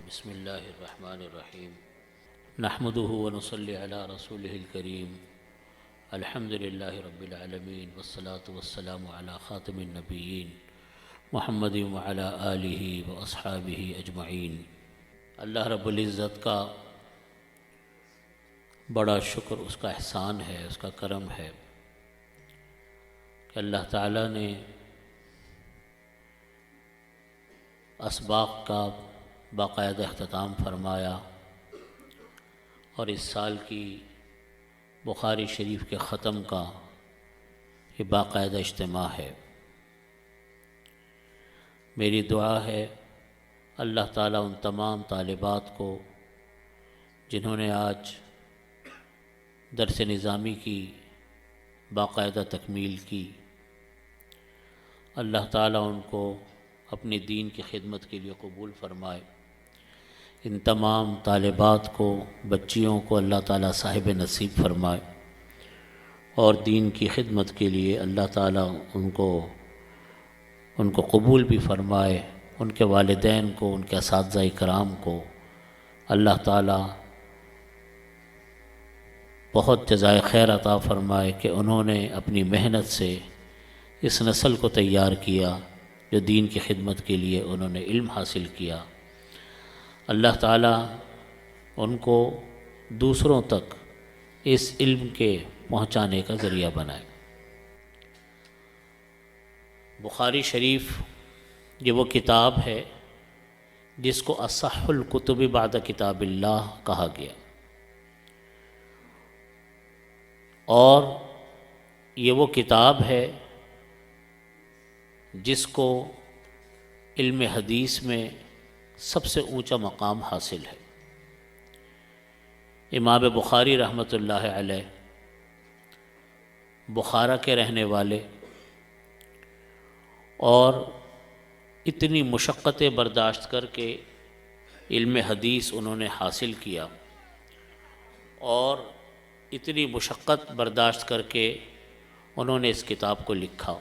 بسم اللہ الرحمن الرحیم نحمده ونصلی علی رسوله الکریم الحمد للہ رب العالمین والصلاة والسلام علی خاتم النبیین محمد وعلی آلہ واصحابہ اجمعین۔ اللہ رب العزت کا بڑا شکر، اس کا احسان ہے، اس کا کرم ہے کہ اللہ تعالیٰ نے اسباق کا باقاعدہ اختتام فرمایا اور اس سال کی بخاری شریف کے ختم کا یہ باقاعدہ اجتماع ہے۔ میری دعا ہے اللہ تعالیٰ ان تمام طالبات کو جنہوں نے آج درس نظامی کی باقاعدہ تکمیل کی، اللہ تعالیٰ ان کو اپنے دین کی خدمت کے لیے قبول فرمائے۔ ان تمام طالبات کو، بچیوں کو اللہ تعالیٰ صاحب نصیب فرمائے اور دین کی خدمت کے لیے اللہ تعالیٰ ان کو قبول بھی فرمائے۔ ان کے والدین کو، ان کے اساتذہ کرام کو اللہ تعالیٰ بہت جزائے خیر عطا فرمائے کہ انہوں نے اپنی محنت سے اس نسل کو تیار کیا جو دین کی خدمت کے لیے انہوں نے علم حاصل کیا۔ اللہ تعالیٰ ان کو دوسروں تک اس علم کے پہنچانے کا ذریعہ بنائے۔ بخاری شریف یہ وہ کتاب ہے جس کو اصح الکتب بعد کتاب اللہ کہا گیا، اور یہ وہ کتاب ہے جس کو علم حدیث میں سب سے اونچا مقام حاصل ہے۔ امام بخاری رحمۃ اللہ علیہ بخارا کے رہنے والے، اور اتنی مشقتیں برداشت کر کے علم حدیث انہوں نے حاصل کیا، اور اتنی مشقت برداشت کر کے انہوں نے اس کتاب کو لکھا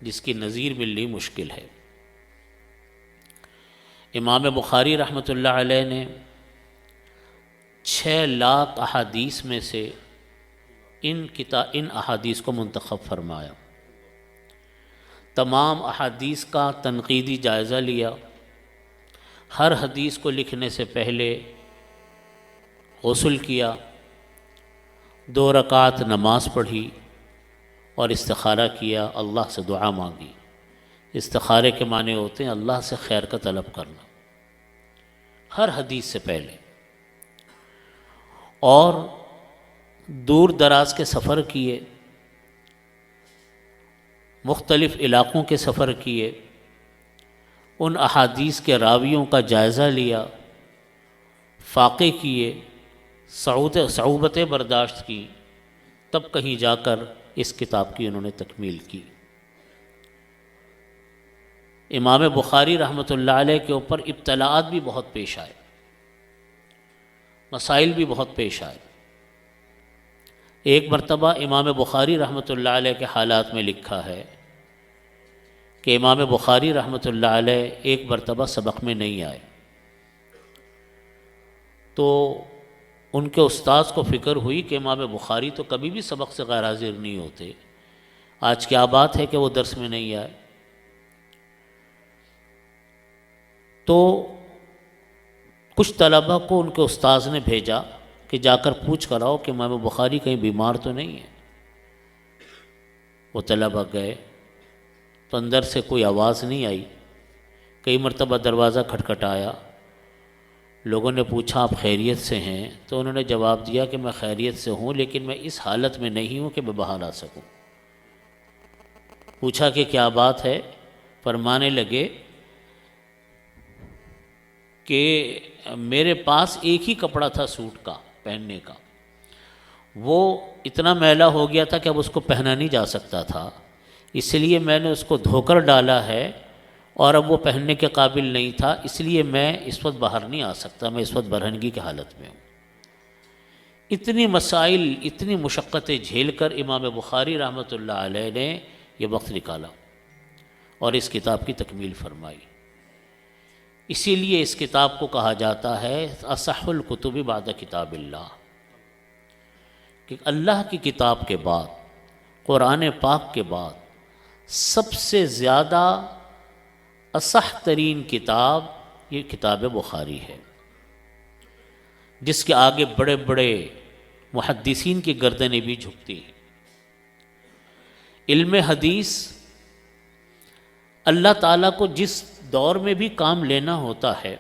جس کی نظیر ملنی مشکل ہے۔ امام بخاری رحمۃ اللہ علیہ نے 6 لاکھ احادیث میں سے ان احادیث کو منتخب فرمایا، تمام احادیث کا تنقیدی جائزہ لیا، ہر حدیث کو لکھنے سے پہلے غسل کیا، 2 رکعت نماز پڑھی اور استخارہ کیا، اللہ سے دعا مانگی۔ استخارے کے معنی ہوتے ہیں اللہ سے خیر کا طلب کرنا ہر حدیث سے پہلے، اور دور دراز کے سفر کیے، مختلف علاقوں کے سفر کیے، ان احادیث کے راویوں کا جائزہ لیا، فاقے کیے، صعوبتیں برداشت کی، تب کہیں جا کر اس کتاب کی انہوں نے تکمیل کی۔ امام بخاری رحمۃ اللہ علیہ کے اوپر ابتلاءات بھی بہت پیش آئے، مسائل بھی بہت پیش آئے۔ ایک مرتبہ امام بخاری رحمۃ اللہ علیہ کے حالات میں لکھا ہے کہ امام بخاری رحمۃ اللہ علیہ ایک مرتبہ سبق میں نہیں آئے، تو ان کے استاذ کو فکر ہوئی کہ امام بخاری تو کبھی بھی سبق سے غیر حاضر نہیں ہوتے، آج کیا بات ہے کہ وہ درس میں نہیں آئے۔ تو کچھ طلبہ کو ان کے استاذ نے بھیجا کہ جا کر پوچھ کر آؤ کہ امام بخاری کہیں بیمار تو نہیں ہے۔ وہ طلبہ گئے تو اندر سے کوئی آواز نہیں آئی، کئی مرتبہ دروازہ کھٹکھٹایا، لوگوں نے پوچھا آپ خیریت سے ہیں؟ تو انہوں نے جواب دیا کہ میں خیریت سے ہوں، لیکن میں اس حالت میں نہیں ہوں کہ میں باہر آ سکوں۔ پوچھا کہ کیا بات ہے؟ فرمانے لگے کہ میرے پاس ایک ہی کپڑا تھا سوٹ کا پہننے کا، وہ اتنا میلا ہو گیا تھا کہ اب اس کو پہنا نہیں جا سکتا تھا، اس لیے میں نے اس کو دھو کر ڈالا ہے، اور اب وہ پہننے کے قابل نہیں تھا، اس لیے میں اس وقت باہر نہیں آ سکتا، میں اس وقت برہنگی کی حالت میں ہوں۔ اتنی مسائل، اتنی مشقتیں جھیل کر امام بخاری رحمۃ اللہ علیہ نے یہ وقت نکالا اور اس کتاب کی تکمیل فرمائی۔ اسی لیے اس کتاب کو کہا جاتا ہے اصح الکتب بعد کتاب اللہ، کہ اللہ کی کتاب کے بعد، قرآن پاک کے بعد سب سے زیادہ اصح ترین کتاب یہ کتاب بخاری ہے، جس کے آگے بڑے بڑے محدثین کی گردنیں بھی جھکتی ہیں۔ علم حدیث اللہ تعالیٰ کو جس دور میں بھی کام لینا ہوتا ہے،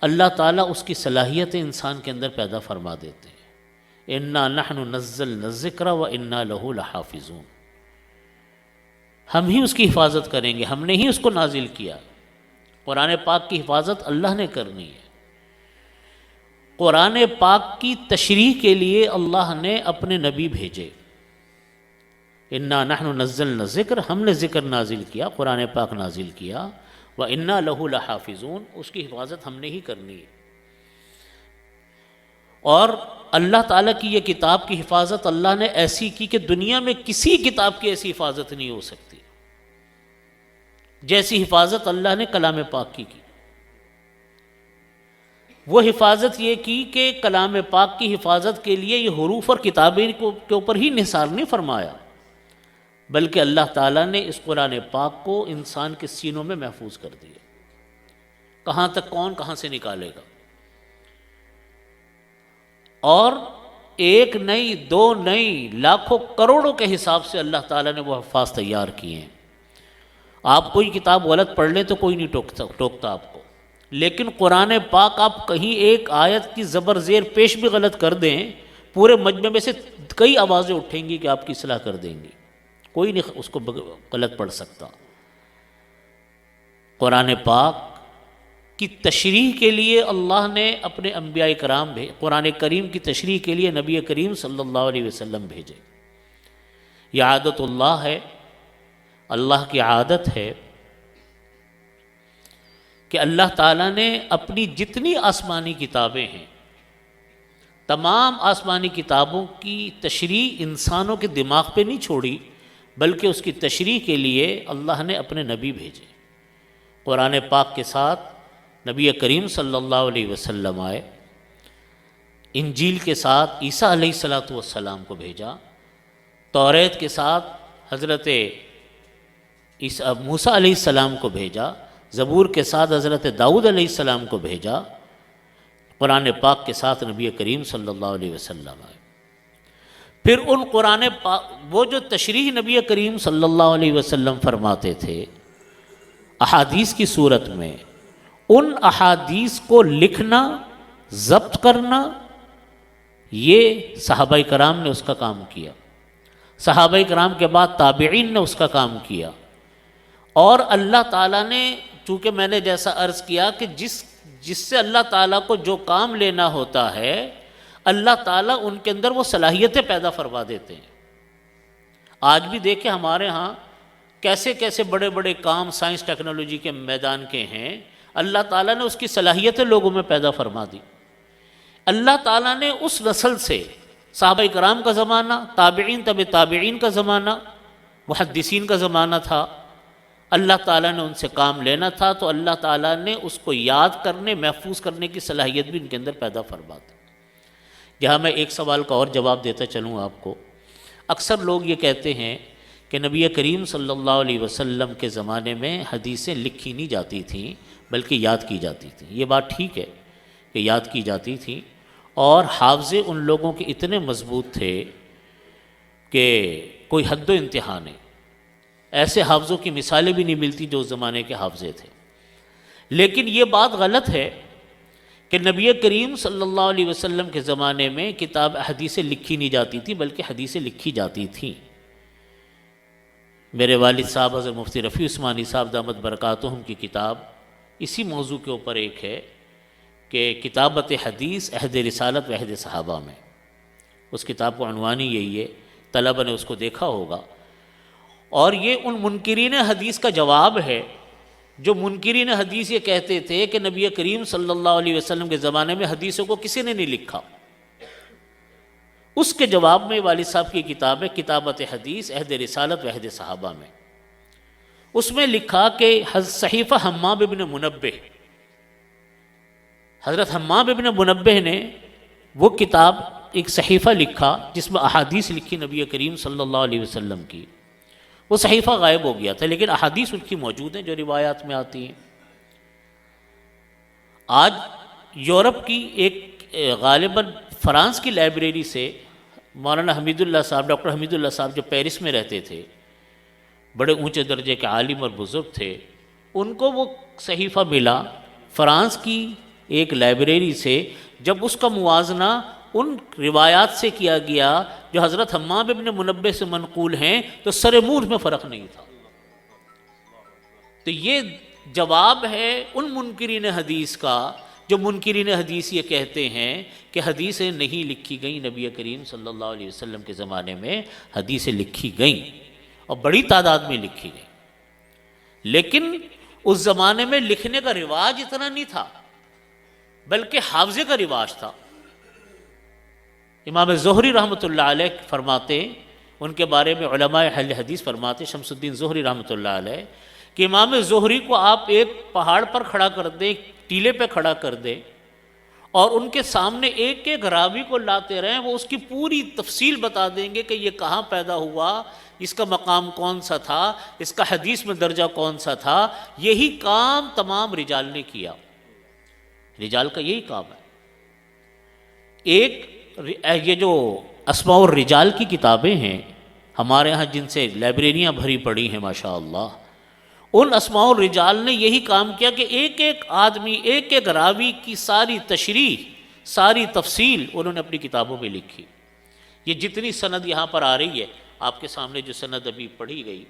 اللہ تعالیٰ اس کی صلاحیت انسان کے اندر پیدا فرما دیتے ہیں۔ انا نحن نزلنا الذکر وانا لہ لحافظون، ہم ہی اس کی حفاظت کریں گے، ہم نے ہی اس کو نازل کیا۔ قرآن پاک کی حفاظت اللہ نے کرنی ہے۔ قرآن پاک کی تشریح کے لیے اللہ نے اپنے نبی بھیجے۔ انا نحن نزلنا الذکر، ہم نے ذکر نازل کیا، قرآن پاک نازل کیا، وانا لہ لحافظون، اس کی حفاظت ہم نے ہی کرنی ہے۔ اور اللہ تعالیٰ کی یہ کتاب کی حفاظت اللہ نے ایسی کی کہ دنیا میں کسی کتاب کی ایسی حفاظت نہیں ہو سکتی جیسی حفاظت اللہ نے کلام پاک کی۔ وہ حفاظت یہ کی کہ کلام پاک کی حفاظت کے لیے یہ حروف اور کتابیں کے اوپر ہی نثار نہیں فرمایا، بلکہ اللہ تعالیٰ نے اس قرآن پاک کو انسان کے سینوں میں محفوظ کر دیا۔ کہاں تک کون کہاں سے نکالے گا؟ اور ایک نہیں، دو نہیں، لاکھوں کروڑوں کے حساب سے اللہ تعالیٰ نے وہ حفاظ تیار کیے ہیں۔ آپ کوئی کتاب غلط پڑھ لیں تو کوئی نہیں ٹوکتا آپ کو، لیکن قرآن پاک آپ کہیں ایک آیت کی زبر زیر پیش بھی غلط کر دیں، پورے مجمع میں سے کئی آوازیں اٹھیں گی کہ آپ کی اصلاح کر دیں گی، کوئی نہیں اس کو غلط پڑھ سکتا۔ قرآن پاک کی تشریح کے لیے اللہ نے اپنے انبیاء کرام قرآن کریم کی تشریح کے لیے نبی کریم صلی اللہ علیہ وسلم بھیجے۔ یہ عادت اللہ ہے، اللہ کی عادت ہے کہ اللہ تعالیٰ نے اپنی جتنی آسمانی کتابیں ہیں، تمام آسمانی کتابوں کی تشریح انسانوں کے دماغ پہ نہیں چھوڑی، بلکہ اس کی تشریح کے لیے اللہ نے اپنے نبی بھیجے۔ قرآن پاک کے ساتھ نبی کریم صلی اللہ علیہ وسلم آئے، انجیل کے ساتھ عیسیٰ علیہ السلام کو بھیجا، توریت کے ساتھ حضرت موسیٰ علیہ السلام کو بھیجا، زبور کے ساتھ حضرت داؤد علیہ السلام کو بھیجا، قرآن پاک کے ساتھ نبی کریم صلی اللہ علیہ وسلم آئے۔ پھر ان قرآن پاک وہ جو تشریح نبی کریم صلی اللہ علیہ وسلم فرماتے تھے احادیث کی صورت میں، ان احادیث کو لکھنا، ضبط کرنا، یہ صحابہ کرام نے اس کا کام کیا۔ صحابہ کرام کے بعد تابعین نے اس کا کام کیا، اور اللہ تعالیٰ نے، چونکہ میں نے جیسا عرض کیا کہ جس سے اللہ تعالیٰ کو جو کام لینا ہوتا ہے، اللہ تعالیٰ ان کے اندر وہ صلاحیتیں پیدا فرما دیتے ہیں۔ آج بھی دیکھیں ہمارے ہاں کیسے کیسے بڑے بڑے کام سائنس ٹیکنالوجی کے میدان کے ہیں، اللہ تعالیٰ نے اس کی صلاحیتیں لوگوں میں پیدا فرما دی۔ اللہ تعالیٰ نے اس نسل سے، صحابہ کرام کا زمانہ، تابعین تبع تابعین کا زمانہ، محدثین کا زمانہ تھا، اللہ تعالیٰ نے ان سے کام لینا تھا، تو اللہ تعالیٰ نے اس کو یاد کرنے، محفوظ کرنے کی صلاحیت بھی ان کے اندر پیدا فرما دی۔ یہاں میں ایک سوال کا اور جواب دیتا چلوں آپ کو۔ اکثر لوگ یہ کہتے ہیں کہ نبی کریم صلی اللہ علیہ وسلم کے زمانے میں حدیثیں لکھی نہیں جاتی تھیں بلکہ یاد کی جاتی تھیں۔ یہ بات ٹھیک ہے کہ یاد کی جاتی تھیں، اور حافظے ان لوگوں کے اتنے مضبوط تھے کہ کوئی حد و انتہا نہیں۔ ایسے حافظوں کی مثالیں بھی نہیں ملتی جو اس زمانے کے حافظے تھے۔ لیکن یہ بات غلط ہے کہ نبی کریم صلی اللہ علیہ وسلم کے زمانے میں کتاب حدیثیں لکھی نہیں جاتی تھی بلکہ حدیثیں لکھی جاتی تھیں۔ میرے والد صاحب حضرت مفتی رفیع عثمانی صاحب دامت برکاتہم کی کتاب اسی موضوع کے اوپر ایک ہے کہ کتابت حدیث عہد رسالت و عہد صحابہ میں، اس کتاب کو عنوان ہی یہی ہے، طلبہ نے اس کو دیکھا ہوگا۔ اور یہ ان منکرین حدیث کا جواب ہے جو منکرین حدیث یہ کہتے تھے کہ نبی کریم صلی اللہ علیہ وسلم کے زمانے میں حدیثوں کو کسی نے نہیں لکھا۔ اس کے جواب میں والد صاحب کی کتاب ہے کتابت حدیث عہد رسالت و عہد صحابہ میں۔ اس میں لکھا کہ صحیفہ حمام ابن منبہ، حضرت حمام ابن منبہ نے وہ کتاب ایک صحیفہ لکھا جس میں احادیث لکھی نبی کریم صلی اللہ علیہ وسلم کی. وہ صحیفہ غائب ہو گیا تھا لیکن احادیث ان کی موجود ہیں جو روایات میں آتی ہیں. آج یورپ کی ایک غالباً فرانس کی لائبریری سے مولانا حمید اللہ صاحب، ڈاکٹر حمید اللہ صاحب جو پیرس میں رہتے تھے، بڑے اونچے درجے کے عالم اور بزرگ تھے، ان کو وہ صحیفہ ملا فرانس کی ایک لائبریری سے. جب اس کا موازنہ ان روایات سے کیا گیا جو حضرت حمام ابن منبہ سے منقول ہیں تو سر مور میں فرق نہیں تھا. تو یہ جواب ہے ان منکرین حدیث کا جو منکرین حدیث یہ کہتے ہیں کہ حدیثیں نہیں لکھی گئیں نبی کریم صلی اللہ علیہ وسلم کے زمانے میں. حدیثیں لکھی گئیں اور بڑی تعداد میں لکھی گئیں، لیکن اس زمانے میں لکھنے کا رواج اتنا نہیں تھا بلکہ حافظے کا رواج تھا. امام زہری رحمۃ اللہ علیہ فرماتے، ان کے بارے میں علماء اہل حدیث فرماتے، شمس الدین زہری رحمۃ اللہ علیہ، کہ امام زہری کو آپ ایک پہاڑ پر کھڑا کر دیں، ٹیلے پہ کھڑا کر دیں اور ان کے سامنے ایک ایک راوی کو لاتے رہیں، وہ اس کی پوری تفصیل بتا دیں گے کہ یہ کہاں پیدا ہوا، اس کا مقام کون سا تھا، اس کا حدیث میں درجہ کون سا تھا. یہی کام تمام رجال نے کیا. رجال کا یہی کام ہے. ایک یہ جو اسماء الرجال کی کتابیں ہیں ہمارے ہاں جن سے لائبریریاں بھری پڑی ہیں ماشاءاللہ، ان اسماء الرجال نے یہی کام کیا کہ ایک ایک آدمی، ایک ایک راوی کی ساری تشریح، ساری تفصیل انہوں نے اپنی کتابوں میں لکھی. یہ جتنی سند یہاں پر آ رہی ہے، آپ کے سامنے جو سند ابھی پڑھی گئی،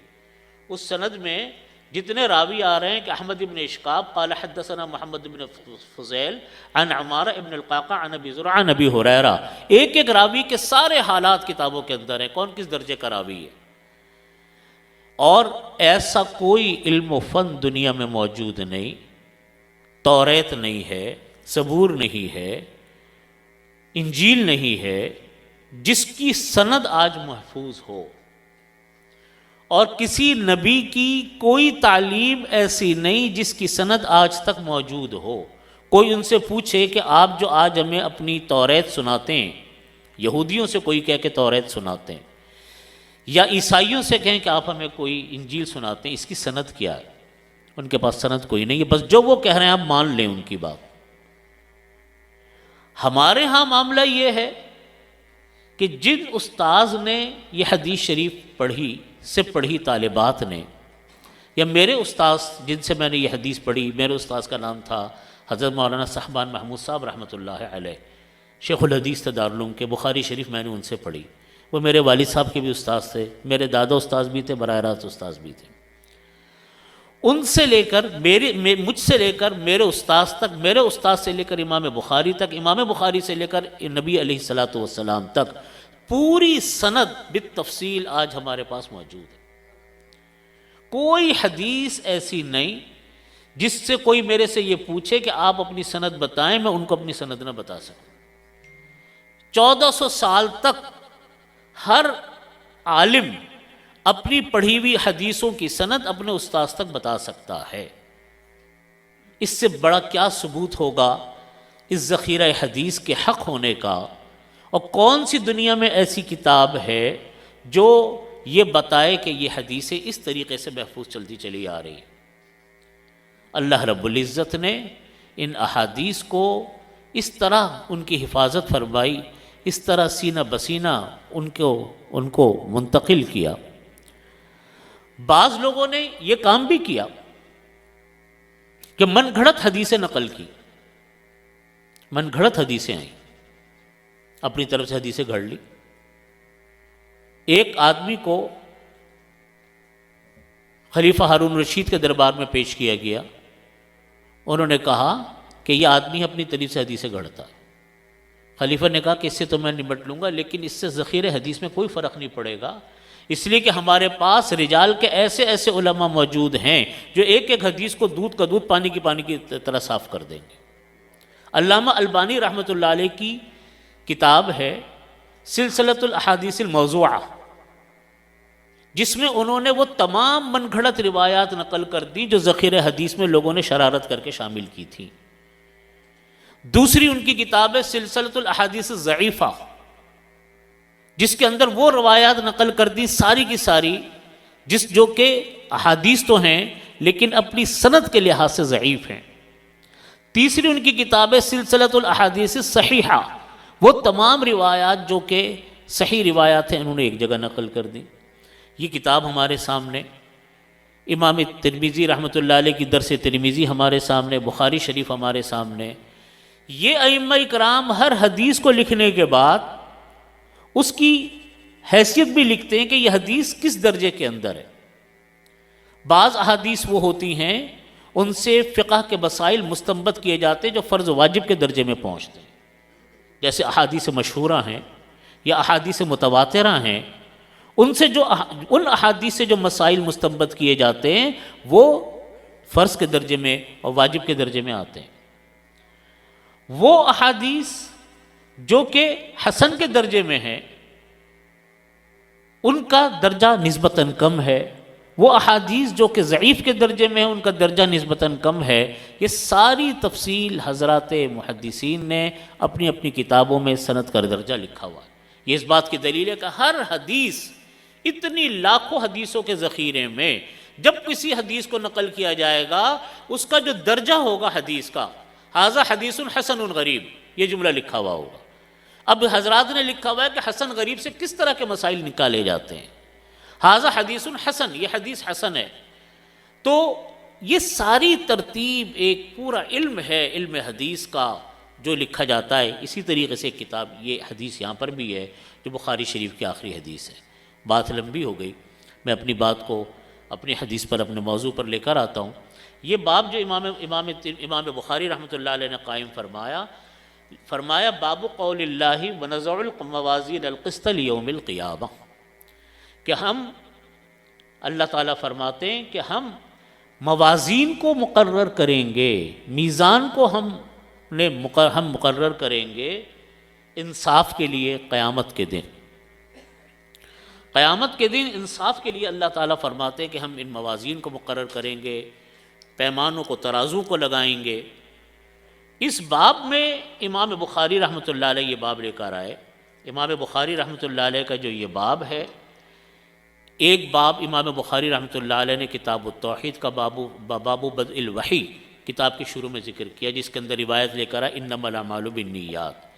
اس سند میں جتنے راوی آ رہے ہیں کہ احمد ابن اشقاق قال حدثنا محمد ابن فضیل عن عمارہ ابن القعقاع عن ابی زرعہ عن ابی ہریرہ، ایک ایک راوی کے سارے حالات کتابوں کے اندر ہیں، کون کس درجے کا راوی ہے. اور ایسا کوئی علم و فن دنیا میں موجود نہیں، توریت نہیں ہے، زبور نہیں ہے، انجیل نہیں ہے، جس کی سند آج محفوظ ہو. اور کسی نبی کی کوئی تعلیم ایسی نہیں جس کی سند آج تک موجود ہو. کوئی ان سے پوچھے کہ آپ جو آج ہمیں اپنی توریت سناتے ہیں، یہودیوں سے کوئی کہہ کے توریت سناتے ہیں یا عیسائیوں سے کہیں کہ آپ ہمیں کوئی انجیل سناتے ہیں، اس کی سند کیا ہے؟ ان کے پاس سند کوئی نہیں ہے، بس جو وہ کہہ رہے ہیں آپ مان لیں ان کی بات. ہمارے ہاں معاملہ یہ ہے کہ جن استاذ نے یہ حدیث شریف پڑھی طالبات نے، یا میرے استاذ جن سے میں نے یہ حدیث پڑھی، میرے استاذ کا نام تھا حضرت مولانا صاحبان محمود صاحب رحمۃ اللہ علیہ، شیخ الحدیث تھے دارالعلوم کے. بخاری شریف میں نے ان سے پڑھی. وہ میرے والد صاحب کے بھی استاذ تھے، میرے دادا استاذ بھی تھے، براہ راست استاذ بھی تھے. ان سے لے کر مجھ سے لے کر میرے استاذ تک، میرے استاذ سے لے کر امام بخاری تک، امام بخاری سے لے کر نبی علیہ الصلوۃ والسلام تک پوری سند بالتفصیل آج ہمارے پاس موجود ہے. کوئی حدیث ایسی نہیں جس سے کوئی میرے سے یہ پوچھے کہ آپ اپنی سند بتائیں، میں ان کو اپنی سند نہ بتا سکوں. 1400 سال تک ہر عالم اپنی پڑھی ہوئی حدیثوں کی سند اپنے استاذ تک بتا سکتا ہے. اس سے بڑا کیا ثبوت ہوگا اس ذخیرہ حدیث کے حق ہونے کا؟ اور کون سی دنیا میں ایسی کتاب ہے جو یہ بتائے کہ یہ حدیثیں اس طریقے سے محفوظ چلتی چلی آ رہی؟ اللہ رب العزت نے ان احادیث کو اس طرح ان کی حفاظت فرمائی، اس طرح سینہ بسینہ ان کو منتقل کیا. بعض لوگوں نے یہ کام بھی کیا کہ من گھڑت حدیثیں نقل کی، من گھڑت حدیثیں آئیں، اپنی طرف سے حدیثیں گھڑ لی. ایک آدمی کو خلیفہ ہارون رشید کے دربار میں پیش کیا گیا. انہوں نے کہا کہ یہ آدمی اپنی طرف سے حدیثیں گھڑتا ہے. خلیفہ نے کہا کہ اس سے تو میں نمٹ لوں گا، لیکن اس سے ذخیرہ حدیث میں کوئی فرق نہیں پڑے گا، اس لیے کہ ہمارے پاس رجال کے ایسے ایسے علماء موجود ہیں جو ایک ایک حدیث کو دودھ کا دودھ، پانی کی طرح صاف کر دیں گے. علامہ البانی رحمۃ اللہ علیہ کی کتاب ہے سلسلۃ الاحادیث الموضوعہ. جس میں انہوں نے وہ تمام من گھڑت روایات نقل کر دی جو ذخیرہ حدیث میں لوگوں نے شرارت کر کے شامل کی تھی۔ دوسری ان کی کتاب ہے سلسلۃ الاحادیث الضعیفہ، جس کے اندر وہ روایات نقل کر دی ساری کی ساری جو کہ احادیث تو ہیں لیکن اپنی سند کے لحاظ سے ضعیف ہیں۔ تیسری ان کی کتاب ہے سلسلۃ الاحادیث الصحیحہ، وہ تمام روایات جو کہ صحیح روایات ہیں انہوں نے ایک جگہ نقل کر دی۔ یہ کتاب ہمارے سامنے، امام ترمذی رحمۃ اللہ علیہ کی درس ترمذی ہمارے سامنے، بخاری شریف ہمارے سامنے۔ یہ ائمہ کرام ہر حدیث کو لکھنے کے بعد اس کی حیثیت بھی لکھتے ہیں کہ یہ حدیث کس درجے کے اندر ہے۔ بعض احادیث وہ ہوتی ہیں ان سے فقہ کے مسائل مستنبط کیے جاتے ہیں جو فرض واجب کے درجے میں پہنچتے ہیں، جیسے احادیث مشہورہ ہیں یا احادیث متواترہ ہیں۔ ان احادیث سے جو مسائل مستنبط کیے جاتے ہیں وہ فرض کے درجے میں اور واجب کے درجے میں آتے ہیں۔ وہ احادیث جو کہ حسن کے درجے میں ہیں ان کا درجہ نسبتاً کم ہے، وہ احادیث جو کہ ضعیف کے درجے میں ہیں ان کا درجہ نسبتاً کم ہے۔ یہ ساری تفصیل حضرات محدثین نے اپنی اپنی کتابوں میں سند کا درجہ لکھا ہوا ہے۔ یہ اس بات کی دلیل ہے کہ ہر حدیث، اتنی لاکھوں حدیثوں کے ذخیرے میں جب کسی حدیث کو نقل کیا جائے گا اس کا جو درجہ ہوگا حدیث کا، ھذا حدیث حسن غریب، یہ جملہ لکھا ہوا ہوگا۔ اب حضرات نے لکھا ہوا ہے کہ حسن غریب سے کس طرح کے مسائل نکالے جاتے ہیں، ھذا حدیث حسن، یہ حدیث حسن ہے۔ تو یہ ساری ترتیب ایک پورا علم ہے، علم حدیث کا جو لکھا جاتا ہے۔ اسی طریقے سے کتاب، یہ حدیث یہاں پر بھی ہے جو بخاری شریف کی آخری حدیث ہے۔ بات لمبی ہو گئی، میں اپنی بات کو اپنی حدیث پر، اپنے موضوع پر لے کر آتا ہوں۔ یہ باب جو امام بخاری رحمۃ اللہ علیہ نے قائم فرمایا باب قول اللہ ونضع الموازین القسط لیوم القیامہ، کہ ہم، اللہ تعالیٰ فرماتے ہیں کہ ہم موازین کو مقرر کریں گے، میزان کو ہم مقرر کریں گے انصاف کے لیے قیامت کے دن۔ قیامت کے دن انصاف کے لیے اللہ تعالیٰ فرماتے ہیں کہ ہم ان موازین کو مقرر کریں گے، پیمانوں کو، ترازو کو لگائیں گے۔ اس باب میں امام بخاری رحمۃ اللہ علیہ یہ باب لے کر آئے۔ امام بخاری رحمۃ اللہ علیہ کا جو یہ باب ہے، ایک باب امام بخاری رحمۃ اللہ علیہ نے کتاب التوحید کا باب بدء الوحی کتاب کے شروع میں ذکر کیا، جس کے اندر روایت لے کر آئے انما الاعمال بالنیات۔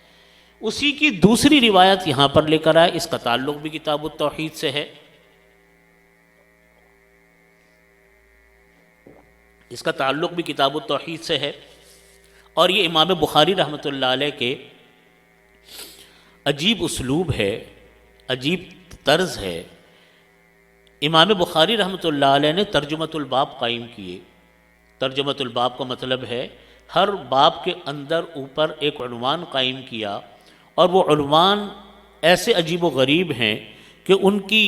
اسی کی دوسری روایت یہاں پر لے کر آئے، اس کا تعلق بھی کتاب التوحید سے ہے، اس کا تعلق بھی کتاب التوحید سے ہے۔ اور یہ امام بخاری رحمۃ اللہ علیہ کے عجیب اسلوب ہے، عجیب طرز ہے۔ امام بخاری رحمۃ اللہ علیہ نے ترجمۃ الباب قائم کیے۔ ترجمۃ الباب کا مطلب ہے ہر باب کے اندر اوپر ایک عنوان قائم کیا، اور وہ عنوان ایسے عجیب و غریب ہیں کہ ان کی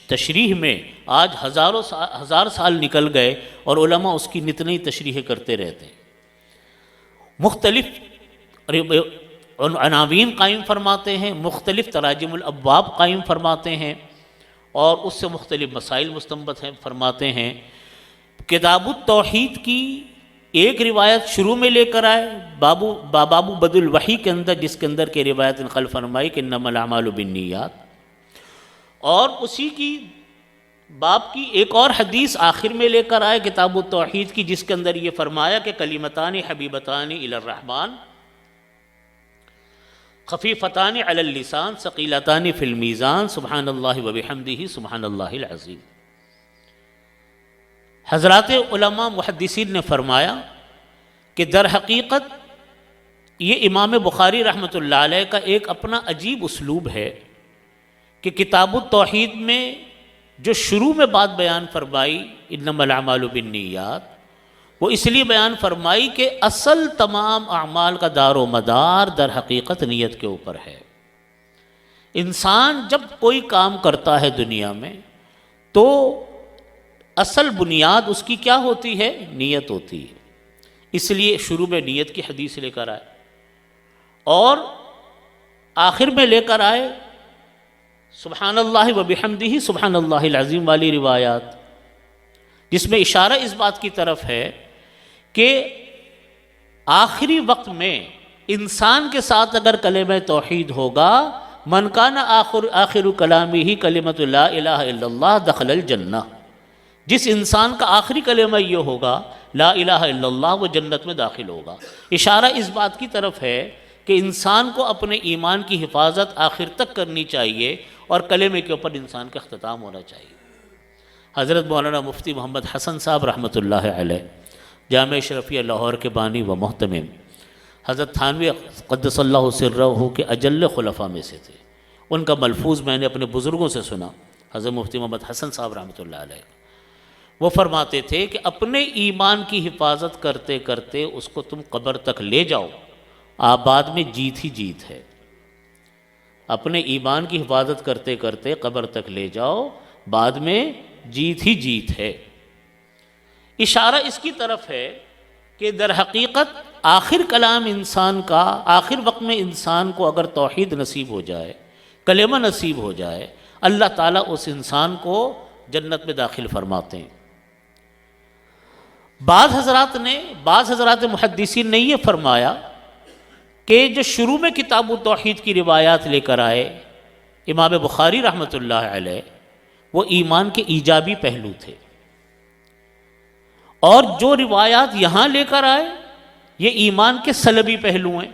تشریح میں آج ہزار سال نکل گئے اور علماء اس کی نت نئی تشریحیں کرتے رہتے ہیں۔ مختلف عناوین قائم فرماتے ہیں، مختلف تراجم الابواب قائم فرماتے ہیں، اور اس سے مختلف مسائل مستنبط فرماتے ہیں۔ کتاب التوحید کی ایک روایت شروع میں لے کر آئے باب بدء الوحی کے اندر، جس کے اندر کی روایت نقل فرمائی کہ انما الاعمال بالنیات، اور اسی کی باب کی ایک اور حدیث آخر میں لے کر آئے کتاب التوحید کی، جس کے اندر یہ فرمایا کہ کلمتان حبیبتان الی الرحمن خفیفتان علی اللسان ثقیلتان فی المیزان سبحان اللہ وبحمدہ سبحان اللہ العظیم۔ حضرات علماء محدثین نے فرمایا کہ در حقیقت یہ امام بخاری رحمۃ اللہ علیہ کا ایک اپنا عجیب اسلوب ہے کہ کتاب التوحید میں جو شروع میں بات بیان فرمائی انما الاعمال بالنیات، وہ اس لیے بیان فرمائی کہ اصل تمام اعمال کا دار و مدار در حقیقت نیت کے اوپر ہے۔ انسان جب کوئی کام کرتا ہے دنیا میں تو اصل بنیاد اس کی کیا ہوتی ہے؟ نیت ہوتی ہے۔ اس لیے شروع میں نیت کی حدیث لے کر آئے اور آخر میں لے کر آئے سبحان اللہ و بحمدہ سبحان اللہ العظیم والی روایات، جس میں اشارہ اس بات کی طرف ہے کہ آخری وقت میں انسان کے ساتھ اگر کلمہ توحید ہوگا، من کان آخر کلامہ کلمۃ لا الہ الا اللہ دخل الجنہ، جس انسان کا آخری کلمہ یہ ہوگا لا الہ الا اللہ، وہ جنت میں داخل ہوگا۔ اشارہ اس بات کی طرف ہے کہ انسان کو اپنے ایمان کی حفاظت آخر تک کرنی چاہیے اور کلمے کے اوپر انسان کا اختتام ہونا چاہیے۔ حضرت مولانا مفتی محمد حسن صاحب رحمۃ اللہ علیہ، جامع اشرفیہ لاہور کے بانی و محتمم، حضرت تھانوی قدس اللہ سرہ کے اجل خلفاء میں سے تھے۔ ان کا ملفوظ میں نے اپنے بزرگوں سے سنا، حضرت مفتی محمد حسن صاحب رحمۃ اللہ علیہ، وہ فرماتے تھے کہ اپنے ایمان کی حفاظت کرتے کرتے اس کو تم قبر تک لے جاؤ، آباد میں جیت ہی جیت ہے۔ اپنے ایمان کی حفاظت کرتے کرتے قبر تک لے جاؤ، بعد میں جیت ہی جیت ہے۔ اشارہ اس کی طرف ہے کہ در حقیقت آخر کلام انسان کا، آخر وقت میں انسان کو اگر توحید نصیب ہو جائے، کلمہ نصیب ہو جائے، اللہ تعالیٰ اس انسان کو جنت میں داخل فرماتے ہیں۔ بعض حضرات محدثین نے یہ فرمایا کہ جو شروع میں کتاب التوحید کی روایات لے کر آئے امام بخاری رحمۃ اللہ علیہ، وہ ایمان کے ایجابی پہلو تھے، اور جو روایات یہاں لے کر آئے یہ ایمان کے سلبی پہلو ہیں۔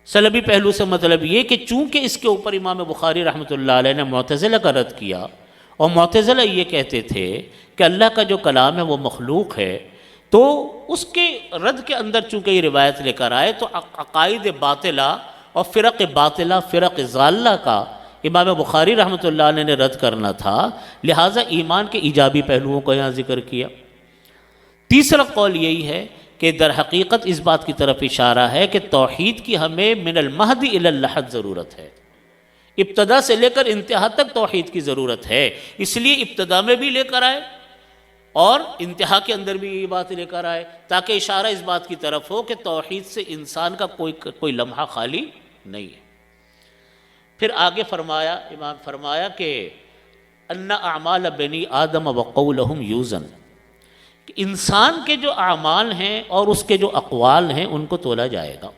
سلبی پہلو سے مطلب یہ کہ چونکہ اس کے اوپر امام بخاری رحمۃ اللہ علیہ نے معتزلہ کا رد کیا، اور معتزلہ یہ کہتے تھے کہ اللہ کا جو کلام ہے وہ مخلوق ہے، تو اس کے رد کے اندر چونکہ یہ روایت لے کر آئے تو عقائد باطلہ اور فرق باطلہ، فرق ضالہ کا امام بخاری رحمۃ اللہ علیہ نے رد کرنا تھا، لہٰذا ایمان کے ایجابی پہلوؤں کو یہاں ذکر کیا۔ تیسرا قول یہی ہے کہ در حقیقت اس بات کی طرف اشارہ ہے کہ توحید کی ہمیں من المہد الی اللحد ضرورت ہے، ابتدا سے لے کر انتہا تک توحید کی ضرورت ہے، اس لیے ابتدا میں بھی لے کر آئے اور انتہا کے اندر بھی یہ بات لے کر آئے، تاکہ اشارہ اس بات کی طرف ہو کہ توحید سے انسان کا کوئی لمحہ خالی نہیں ہے۔ پھر آگے امام فرمایا کہ ان اعمال بنی آدم وقولہم یوزن، کہ انسان کے جو اعمال ہیں اور اس کے جو اقوال ہیں ان کو تولا جائے گا۔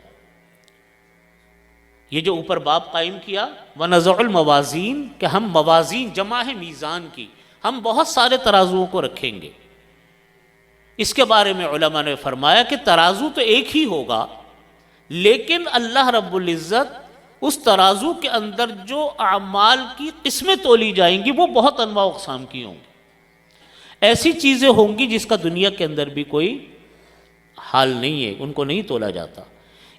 یہ جو اوپر باب قائم کیا وَنَزَعُ الْمَوَازِينَ، کہ ہم موازین، جمع ہے میزان کی، ہم بہت سارے ترازوؤں کو رکھیں گے۔ اس کے بارے میں علماء نے فرمایا کہ ترازو تو ایک ہی ہوگا، لیکن اللہ رب العزت اس ترازو کے اندر جو اعمال کی قسمیں تولی جائیں گی وہ بہت انواع اقسام کی ہوں گی۔ ایسی چیزیں ہوں گی جس کا دنیا کے اندر بھی کوئی حال نہیں ہے، ان کو نہیں تولا جاتا۔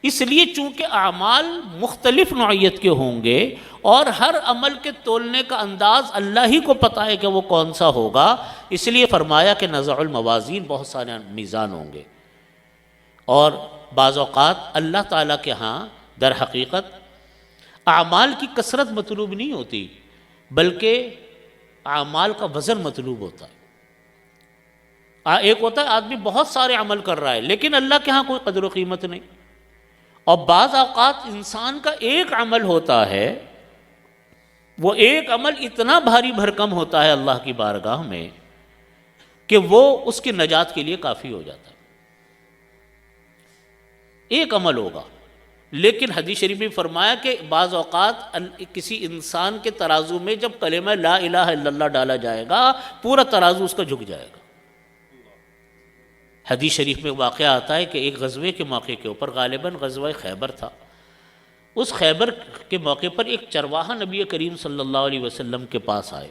اس لیے چونکہ اعمال مختلف نوعیت کے ہوں گے اور ہر عمل کے تولنے کا انداز اللہ ہی کو پتہ ہے کہ وہ کون سا ہوگا، اس لیے فرمایا کہ نزع الموازین، بہت سارے میزان ہوں گے۔ اور بعض اوقات اللہ تعالیٰ کے ہاں در حقیقت اعمال کی کثرت مطلوب نہیں ہوتی، بلکہ اعمال کا وزن مطلوب ہوتا ہے۔ ایک ہوتا ہے آدمی بہت سارے عمل کر رہا ہے لیکن اللہ کے ہاں کوئی قدر و قیمت نہیں، اور بعض اوقات انسان کا ایک عمل ہوتا ہے، وہ ایک عمل اتنا بھاری بھرکم ہوتا ہے اللہ کی بارگاہ میں کہ وہ اس کی نجات کے لیے کافی ہو جاتا ہے۔ ایک عمل ہوگا، لیکن حدیث شریف میں فرمایا کہ بعض اوقات کسی انسان کے ترازو میں جب کلمہ لا الہ الا اللہ ڈالا جائے گا پورا ترازو اس کا جھک جائے گا۔ حدیث شریف میں واقعہ آتا ہے کہ ایک غزوے کے موقع کے اوپر، غالباً غزوہ خیبر تھا، اس خیبر کے موقع پر ایک چرواہا نبی کریم صلی اللہ علیہ وسلم کے پاس آئے۔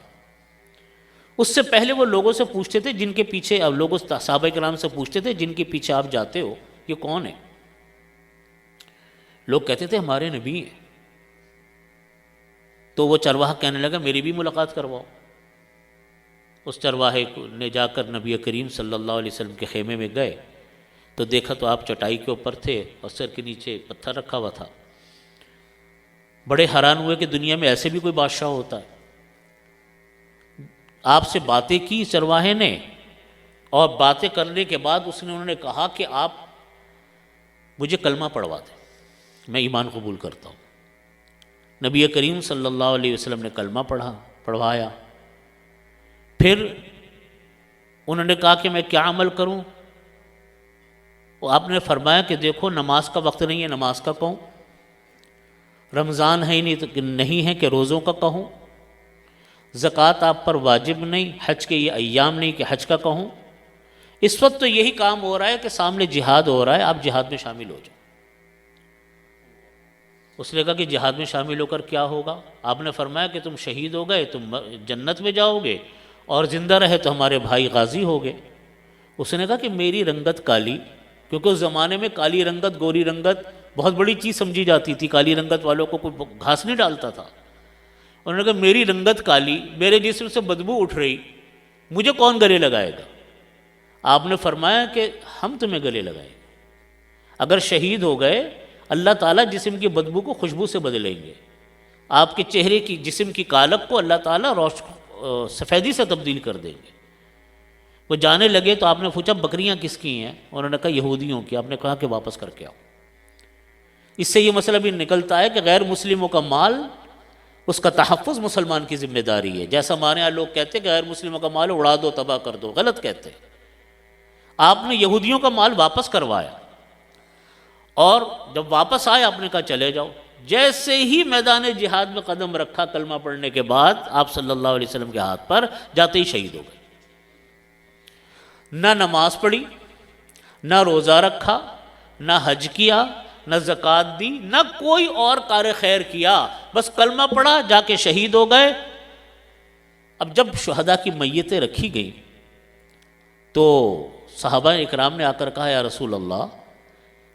اس سے پہلے وہ لوگوں سے پوچھتے تھے جن کے پیچھے، لوگوں صحابہ کرام سے پوچھتے تھے جن کے پیچھے آپ جاتے ہو یہ کون ہے؟ لوگ کہتے تھے ہمارے نبی ہیں۔ تو وہ چرواہا کہنے لگا میری بھی ملاقات کرواؤ۔ اس چرواہے نے جا کر نبی کریم صلی اللہ علیہ وسلم کے خیمے میں گئے تو دیکھا تو آپ چٹائی کے اوپر تھے اور سر کے نیچے پتھر رکھا ہوا تھا۔ بڑے حیران ہوئے کہ دنیا میں ایسے بھی کوئی بادشاہ ہوتا ہے۔ آپ سے باتیں کی چرواہے نے، اور باتیں کرنے کے بعد انہوں نے کہا کہ آپ مجھے کلمہ پڑھوا دیں، میں ایمان قبول کرتا ہوں۔ نبی کریم صلی اللہ علیہ وسلم نے کلمہ پڑھوایا. پھر انہوں نے کہا کہ میں کیا عمل کروں؟ آپ نے فرمایا کہ دیکھو نماز کا وقت نہیں ہے، نماز کا کہوں، رمضان ہے نہیں ہے کہ روزوں کا کہوں، زکوٰۃ آپ پر واجب نہیں، حج کے یہ ایام نہیں کہ حج کا کہوں. اس وقت تو یہی کام ہو رہا ہے کہ سامنے جہاد ہو رہا ہے، آپ جہاد میں شامل ہو جائیں. اس نے کہا کہ جہاد میں شامل ہو کر کیا ہوگا؟ آپ نے فرمایا کہ تم شہید ہو گئے تم جنت میں جاؤ گے، اور زندہ رہے تو ہمارے بھائی غازی ہو گئے. اس نے کہا کہ میری رنگت کالی، کیونکہ اس زمانے میں کالی رنگت گوری رنگت بہت بڑی چیز سمجھی جاتی تھی، کالی رنگت والوں کو کوئی گھاس نہیں ڈالتا تھا. انہوں نے کہا میری رنگت کالی، میرے جسم سے بدبو اٹھ رہی، مجھے کون گلے لگائے گا؟ آپ نے فرمایا کہ ہم تمہیں گلے لگائیں گے. اگر شہید ہو گئے اللہ تعالیٰ جسم کی بدبو کو خوشبو سے بدلیں گے، آپ کے چہرے کی جسم کی کالک کو اللہ تعالیٰ سفیدی سے تبدیل کر دیں گے. وہ جانے لگے تو آپ نے پوچھا بکریاں کس کی ہیں؟ انہوں نے کہا یہودیوں کی. آپ نے کہا کہ واپس کر کے آؤ. اس سے یہ مسئلہ بھی نکلتا ہے کہ غیر مسلموں کا مال، اس کا تحفظ مسلمان کی ذمہ داری ہے. جیسا ہمارے یہاں لوگ کہتے ہیں کہ غیر مسلموں کا مال اڑا دو تباہ کر دو، غلط کہتے ہیں. آپ نے یہودیوں کا مال واپس کروایا، اور جب واپس آئے آپ نے کہا چلے جاؤ. جیسے ہی میدان جہاد میں قدم رکھا کلمہ پڑھنے کے بعد آپ صلی اللہ علیہ وسلم کے ہاتھ پر جاتے ہی شہید ہو گئے. نہ نماز پڑھی، نہ روزہ رکھا، نہ حج کیا، نہ زکوٰۃ دی، نہ کوئی اور کار خیر کیا، بس کلمہ پڑھا، جا کے شہید ہو گئے. اب جب شہداء کی میتیں رکھی گئیں تو صحابہ اکرام نے آ کر کہا یا رسول اللہ،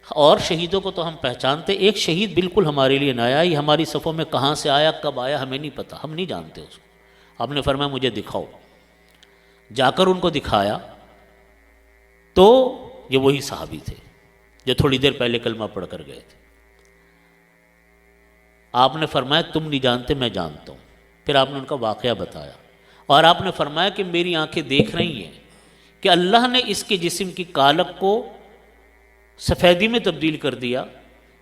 اور شہیدوں کو تو ہم پہچانتے، ایک شہید بالکل ہمارے لیے نیا، یہ ہماری صفوں میں کہاں سے آیا کب آیا ہمیں نہیں پتہ، ہم نہیں جانتے اس کو. آپ نے فرمایا مجھے دکھاؤ. جا کر ان کو دکھایا تو یہ وہی صحابی تھے جو تھوڑی دیر پہلے کلمہ پڑھ کر گئے تھے. آپ نے فرمایا تم نہیں جانتے میں جانتا ہوں. پھر آپ نے ان کا واقعہ بتایا، اور آپ نے فرمایا کہ میری آنکھیں دیکھ رہی ہیں کہ اللہ نے اس کے جسم کی کالک کو سفیدی میں تبدیل کر دیا،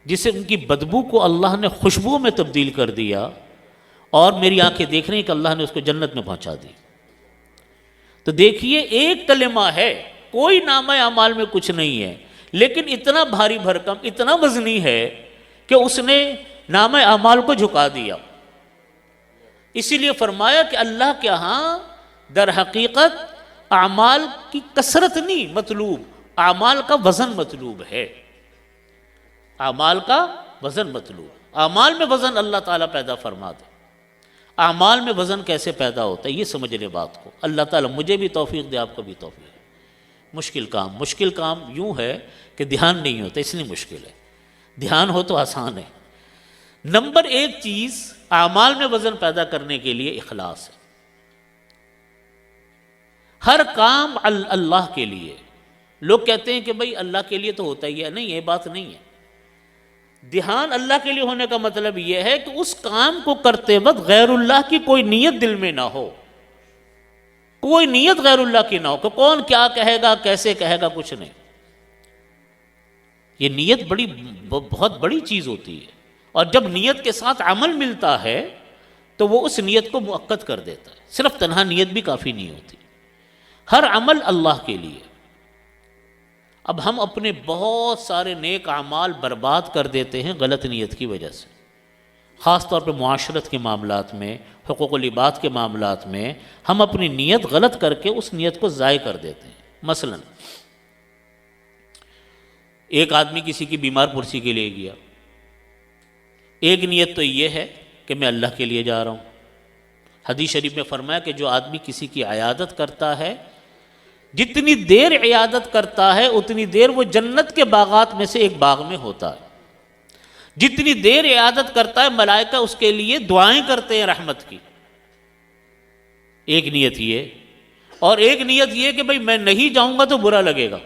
جسم کی بدبو کو اللہ نے خوشبو میں تبدیل کر دیا، اور میری آنکھیں دیکھ رہی ہیں کہ اللہ نے اس کو جنت میں پہنچا دی. تو دیکھیے ایک کلمہ ہے، کوئی نامہ اعمال میں کچھ نہیں ہے، لیکن اتنا بھاری بھرکم، اتنا وزنی ہے کہ اس نے نامہ اعمال کو جھکا دیا. اسی لیے فرمایا کہ اللہ کے ہاں در حقیقت اعمال کی کثرت نہیں مطلوب، اعمال کا وزن مطلوب ہے. اعمال کا وزن مطلوب، اعمال میں وزن اللہ تعالیٰ پیدا فرما دے. اعمال میں وزن کیسے پیدا ہوتا ہے یہ سمجھ لیں بات کو. اللہ تعالیٰ مجھے بھی توفیق دے، آپ کو بھی توفیق دے. مشکل کام یوں ہے کہ دھیان نہیں ہوتا، اس لیے مشکل ہے. دھیان ہو تو آسان ہے. نمبر ایک چیز اعمال میں وزن پیدا کرنے کے لیے اخلاص ہے. ہر کام اللہ کے لیے. لوگ کہتے ہیں کہ بھئی اللہ کے لیے تو ہوتا ہی ہے، نہیں یہ بات نہیں ہے. دھیان اللہ کے لیے ہونے کا مطلب یہ ہے کہ اس کام کو کرتے وقت غیر اللہ کی کوئی نیت دل میں نہ ہو، کوئی نیت غیر اللہ کی نہ ہو کہ کون کیا کہے گا کیسے کہے گا، کچھ نہیں. یہ نیت بہت بڑی چیز ہوتی ہے، اور جب نیت کے ساتھ عمل ملتا ہے تو وہ اس نیت کو مؤکد کر دیتا ہے. صرف تنہا نیت بھی کافی نہیں ہوتی، ہر عمل اللہ کے لیے. اب ہم اپنے بہت سارے نیک اعمال برباد کر دیتے ہیں غلط نیت کی وجہ سے. خاص طور پہ معاشرت کے معاملات میں، حقوق العباد کے معاملات میں ہم اپنی نیت غلط کر کے اس نیت کو ضائع کر دیتے ہیں. مثلا ایک آدمی کسی کی بیمار پرسی کے لیے گیا، ایک نیت تو یہ ہے کہ میں اللہ کے لیے جا رہا ہوں. حدیث شریف میں فرمایا کہ جو آدمی کسی کی عیادت کرتا ہے، جتنی دیر عیادت کرتا ہے اتنی دیر وہ جنت کے باغات میں سے ایک باغ میں ہوتا ہے. جتنی دیر عیادت کرتا ہے ملائکہ اس کے لیے دعائیں کرتے ہیں رحمت کی. ایک نیت یہ، اور ایک نیت یہ کہ بھئی میں نہیں جاؤں گا تو برا لگے گا،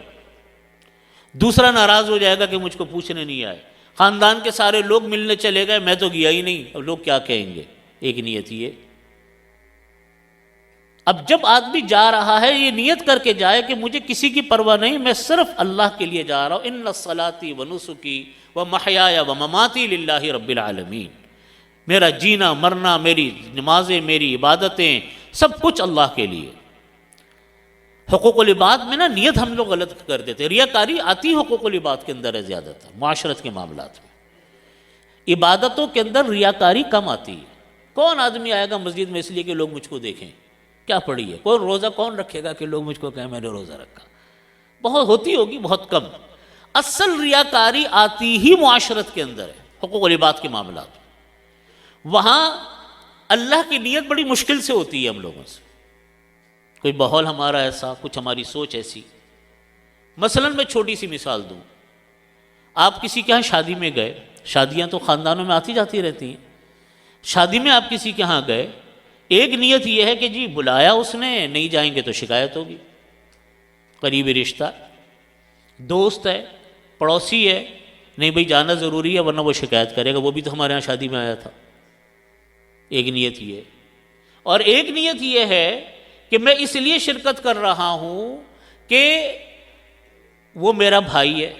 دوسرا ناراض ہو جائے گا کہ مجھ کو پوچھنے نہیں آئے، خاندان کے سارے لوگ ملنے چلے گئے میں تو گیا ہی نہیں، اب لوگ کیا کہیں گے. ایک نیت یہ. اب جب آدمی جا رہا ہے یہ نیت کر کے جائے کہ مجھے کسی کی پرواہ نہیں، میں صرف اللہ کے لیے جا رہا ہوں. ان صلاتی و نسکی و محیایا و مماتی للہ رب العالمین. میرا جینا مرنا، میری نمازیں، میری عبادتیں، سب کچھ اللہ کے لیے۔ حقوق العباد میں نا نیت ہم لوگ غلط کر دیتے، ریاکاری آتی حقوق العباد کے اندر ہے زیادہ تر، معاشرت کے معاملات میں۔ عبادتوں کے اندر ریاکاری کم آتی ہے۔ کون آدمی آئے گا مسجد میں اس لیے کہ لوگ مجھ کو دیکھیں؟ کیا پڑھی ہے؟ کوئی روزہ کون رکھے گا کہ لوگ مجھ کو کہیں میں نے روزہ رکھا؟ بہت ہوتی ہوگی، بہت کم۔ اصل ریاکاری آتی ہی معاشرت کے اندر ہے، حقوق العباد کے معاملات۔ وہاں اللہ کی نیت بڑی مشکل سے ہوتی ہے ہم لوگوں سے۔ کوئی ماحول ہمارا ایسا، کچھ ہماری سوچ ایسی۔ مثلا میں چھوٹی سی مثال دوں، آپ کسی کے ہاں شادی میں گئے، شادیاں تو خاندانوں میں آتی جاتی رہتی ہیں۔ شادی میں آپ کسی کے ہاں گئے، ایک نیت یہ ہے کہ جی بلایا اس نے، نہیں جائیں گے تو شکایت ہوگی، قریبی رشتہ، دوست ہے، پڑوسی ہے، نہیں بھئی جانا ضروری ہے ورنہ وہ شکایت کرے گا، وہ بھی تو ہمارے ہاں شادی میں آیا تھا۔ ایک نیت یہ ہے۔ اور ایک نیت یہ ہے کہ میں اس لیے شرکت کر رہا ہوں کہ وہ میرا بھائی ہے،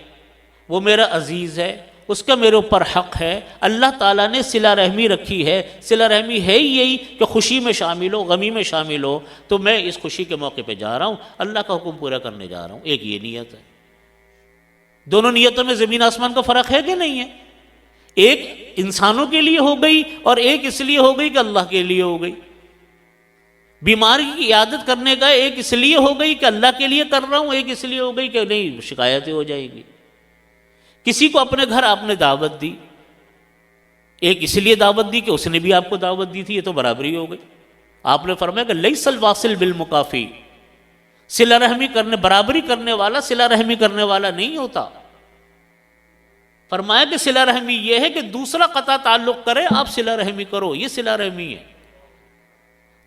وہ میرا عزیز ہے، اس کا میرے اوپر حق ہے، اللہ تعالیٰ نے صلہ رحمی رکھی ہے، صلہ رحمی ہے ہی یہی کہ خوشی میں شامل ہو، غمی میں شامل ہو، تو میں اس خوشی کے موقع پہ جا رہا ہوں، اللہ کا حکم پورا کرنے جا رہا ہوں۔ ایک یہ نیت ہے۔ دونوں نیتوں میں زمین آسمان کا فرق ہے کہ نہیں ہے؟ ایک انسانوں کے لیے ہو گئی اور ایک اس لیے ہو گئی کہ اللہ کے لیے ہو گئی۔ بیماری کی عیادت کرنے کا ایک اس لیے ہو گئی کہ اللہ کے لیے کر رہا ہوں، ایک اس لیے ہو گئی کہ نہیں شکایتیں ہو جائیں گی۔ کسی کو اپنے گھر آپ نے دعوت دی، ایک اس لیے دعوت دی کہ اس نے بھی آپ کو دعوت دی تھی، یہ تو برابری ہو گئی۔ آپ نے فرمایا کہ لیس الواصل بالمکافی، صلہ رحمی کرنے، برابری کرنے والا صلہ رحمی کرنے والا نہیں ہوتا۔ فرمایا کہ صلہ رحمی یہ ہے کہ دوسرا قطع تعلق کرے، آپ صلہ رحمی کرو، یہ صلہ رحمی ہے۔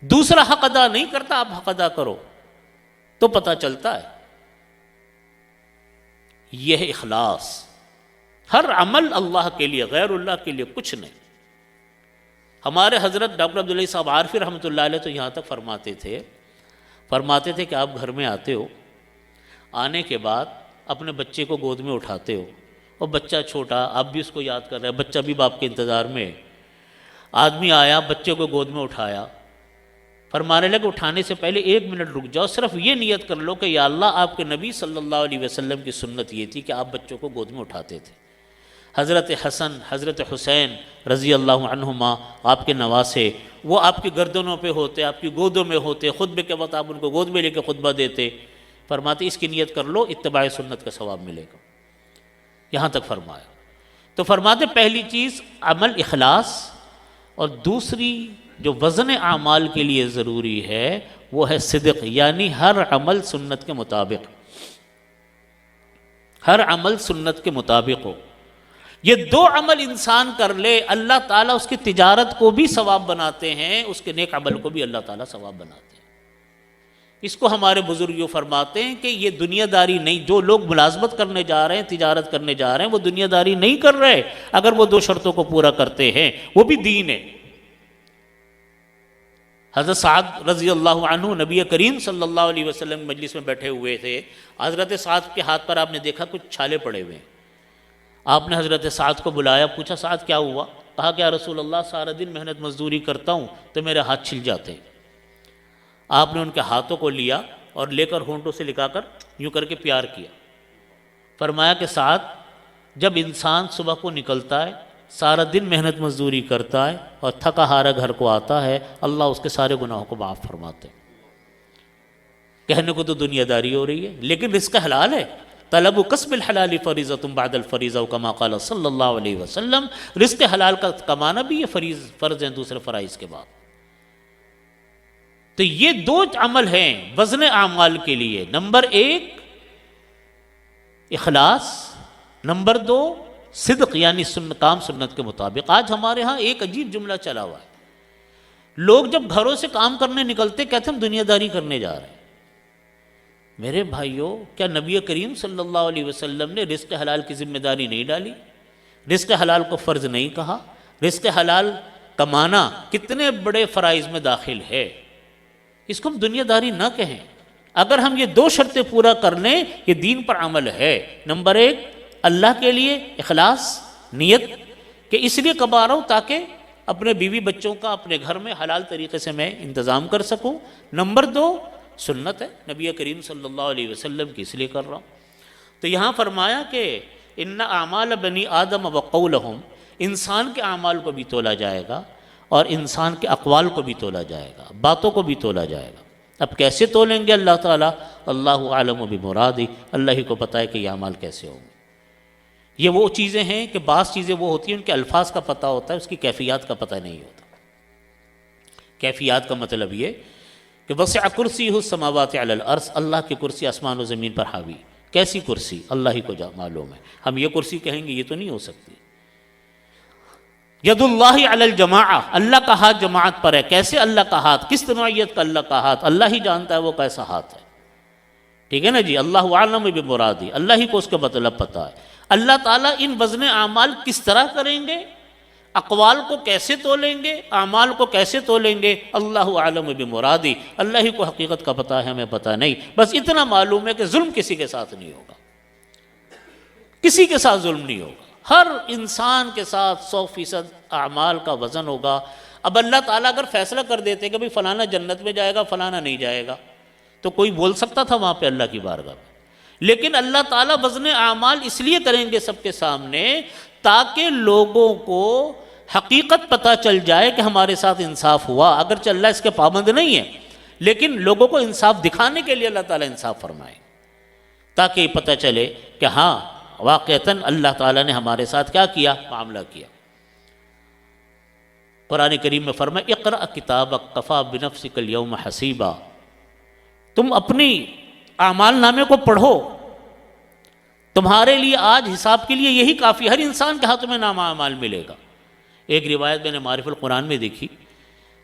دوسرا حق ادا نہیں کرتا، آپ حق ادا کرو، تو پتہ چلتا ہے یہ ہے اخلاص۔ ہر عمل اللہ کے لیے، غیر اللہ کے لیے کچھ نہیں۔ ہمارے حضرت ڈاکٹر عبداللہ صاحب عارفی رحمۃ اللہ علیہ تو یہاں تک فرماتے تھے کہ آپ گھر میں آتے ہو، آنے کے بعد اپنے بچے کو گود میں اٹھاتے ہو، اور بچہ چھوٹا، آپ بھی اس کو یاد کر رہے ہیں، بچہ بھی باپ کے انتظار میں ہے۔ آدمی آیا، بچے کو گود میں اٹھایا، فرمانے لگے اٹھانے سے پہلے 1 منٹ رک جاؤ، صرف یہ نیت کر لو کہ یا اللہ، آپ کے نبی صلی اللہ علیہ وسلم کی سنت یہ تھی کہ آپ بچوں کو گود میں اٹھاتے تھے۔ حضرت حسن، حضرت حسین رضی اللہ عنہما آپ کے نواسے، وہ آپ کی گردنوں پہ ہوتے، آپ کی گودوں میں ہوتے، خطبے کے وقت آپ ان کو گود میں لے کے خطبہ دیتے۔ فرماتے اس کی نیت کر لو، اتباع سنت کا ثواب ملے گا۔ یہاں تک فرمایا۔ تو فرماتے پہلی چیز عمل اخلاص، اور دوسری جو وزن اعمال کے لیے ضروری ہے وہ ہے صدق، یعنی ہر عمل سنت کے مطابق، ہر عمل سنت کے مطابق ہو۔ یہ 2 عمل انسان کر لے، اللہ تعالیٰ اس کی تجارت کو بھی ثواب بناتے ہیں، اس کے نیک عمل کو بھی اللہ تعالیٰ ثواب بناتے ہیں۔ اس کو ہمارے بزرگ یوں فرماتے ہیں کہ یہ دنیا داری نہیں، جو لوگ ملازمت کرنے جا رہے ہیں، تجارت کرنے جا رہے ہیں، وہ دنیا داری نہیں کر رہے، اگر وہ 2 شرطوں کو پورا کرتے ہیں، وہ بھی دین ہے۔ حضرت سعد رضی اللہ عنہ نبی کریم صلی اللہ علیہ وسلم مجلس میں بیٹھے ہوئے تھے، حضرت سعد کے ہاتھ پر آپ نے دیکھا کچھ چھالے پڑے ہوئے ہیں۔ آپ نے حضرت سعد کو بلایا، پوچھا سعد کیا ہوا؟ کہا کہ یا رسول اللہ، سارا دن محنت مزدوری کرتا ہوں تو میرے ہاتھ چھل جاتے ہیں۔ آپ نے ان کے ہاتھوں کو لیا اور لے کر ہونٹوں سے لگا کر یوں کر کے پیار کیا۔ فرمایا کہ سعد، جب انسان صبح کو نکلتا ہے، سارا دن محنت مزدوری کرتا ہے اور تھکا ہارا گھر کو آتا ہے، اللہ اس کے سارے گناہوں کو معاف فرماتے ہیں۔ کہنے کو تو دنیا داری ہو رہی ہے، لیکن رزق حلال ہے۔ طلب کسب الحلال فریضۃ بعد الفریضہ کما قال صلی اللہ علیہ وسلم، رزق حلال کا کمانا بھی یہ فرض ہیں دوسرے فرائض کے بعد۔ تو یہ 2 عمل ہیں وزن اعمال کے لیے، نمبر 1 اخلاص، نمبر 2 صدق، یعنی کام سنت کے مطابق۔ آج ہمارے ہاں ایک عجیب جملہ چلا ہوا ہے، لوگ جب گھروں سے کام کرنے نکلتے کہتے ہم دنیا داری کرنے جا رہے ہیں۔ میرے بھائیوں، کیا نبی کریم صلی اللہ علیہ وسلم نے رزق حلال کی ذمہ داری نہیں ڈالی؟ رزق حلال کو فرض نہیں کہا؟ رزق حلال کمانا کتنے بڑے فرائض میں داخل ہے، اس کو ہم دنیا داری نہ کہیں۔ اگر ہم یہ 2 شرطیں پورا کر لیں، یہ دین پر عمل ہے۔ نمبر 1 اللہ کے لیے اخلاص، نیت کہ اس لیے کما رہا ہوں تاکہ اپنے بیوی بچوں کا اپنے گھر میں حلال طریقے سے میں انتظام کر سکوں۔ نمبر 2 سنت ہے نبی کریم صلی اللہ علیہ وسلم کی، اس لیے کر رہا ہوں۔ تو یہاں فرمایا کہ ان اعمال بنی آدم وقولہم، انسان کے اعمال کو بھی تولا جائے گا اور انسان کے اقوال کو بھی تولا جائے گا، باتوں کو بھی تولا جائے گا۔ اب کیسے تولیں گے اللہ تعالیٰ؟ اللہ عالم بمرادی، اللہ ہی کو پتہ ہے کہ یہ اعمال کیسے ہوں گے۔ یہ وہ چیزیں ہیں کہ بعض چیزیں وہ ہوتی ہیں ان کے الفاظ کا پتہ ہوتا ہے، اس کی کیفیات کا پتہ نہیں ہوتا۔ کیفیات کا مطلب یہ کہ وسع کرسیہ السماوات علی الارض، اللہ کی کرسی آسمان و زمین پر حاوی۔ کیسی کرسی؟ اللہ ہی کو معلوم ہے۔ ہم یہ کرسی کہیں گے، یہ تو نہیں ہو سکتی۔ ید اللہ علی الجماعہ، اللہ کا ہاتھ جماعت پر ہے۔ کیسے اللہ کا ہاتھ؟ کس نوعیت کا اللہ کا ہاتھ؟ اللہ ہی جانتا ہے وہ کیسا ہاتھ ہے، ٹھیک ہے نا جی۔ اللہ عالم بمرادی، اللہ ہی کو اس کا مطلب پتہ ہے۔ اللہ تعالیٰ ان وزن اعمال کس طرح کریں گے، اقوال کو کیسے تولیں گے، اعمال کو کیسے تولیں گے، اللہ عالم بمرادی، اللہ ہی کو حقیقت کا پتہ ہے، ہمیں پتہ نہیں۔ بس اتنا معلوم ہے کہ ظلم کسی کے ساتھ نہیں ہوگا، کسی کے ساتھ ظلم نہیں ہوگا، ہر انسان کے ساتھ 100% اعمال کا وزن ہوگا۔ اب اللہ تعالیٰ اگر فیصلہ کر دیتے کہ بھئی فلانا جنت میں جائے گا، فلانا نہیں جائے گا، تو کوئی بول سکتا تھا وہاں پہ اللہ کی بارگاہ میں؟ لیکن اللہ تعالیٰ وزن اعمال اس لیے کریں گے سب کے سامنے تاکہ لوگوں کو حقیقت پتہ چل جائے کہ ہمارے ساتھ انصاف ہوا، اگرچہ اللہ اس کے پابند نہیں ہے، لیکن لوگوں کو انصاف دکھانے کے لیے اللہ تعالیٰ انصاف فرمائے، تاکہ یہ پتہ چلے کہ ہاں واقعتاً اللہ تعالیٰ نے ہمارے ساتھ کیا کیا، معاملہ کیا۔ قرآن کریم میں فرمایا اقرأ کتابک کفی بنفسک اليوم حسیبا، تم اپنی اعمال نامے کو پڑھو، تمہارے لیے آج حساب کے لیے یہی کافی، ہر انسان کے ہاتھ میں نامہ اعمال ملے گا۔ ایک روایت میں نے معارف القرآن میں دیکھی،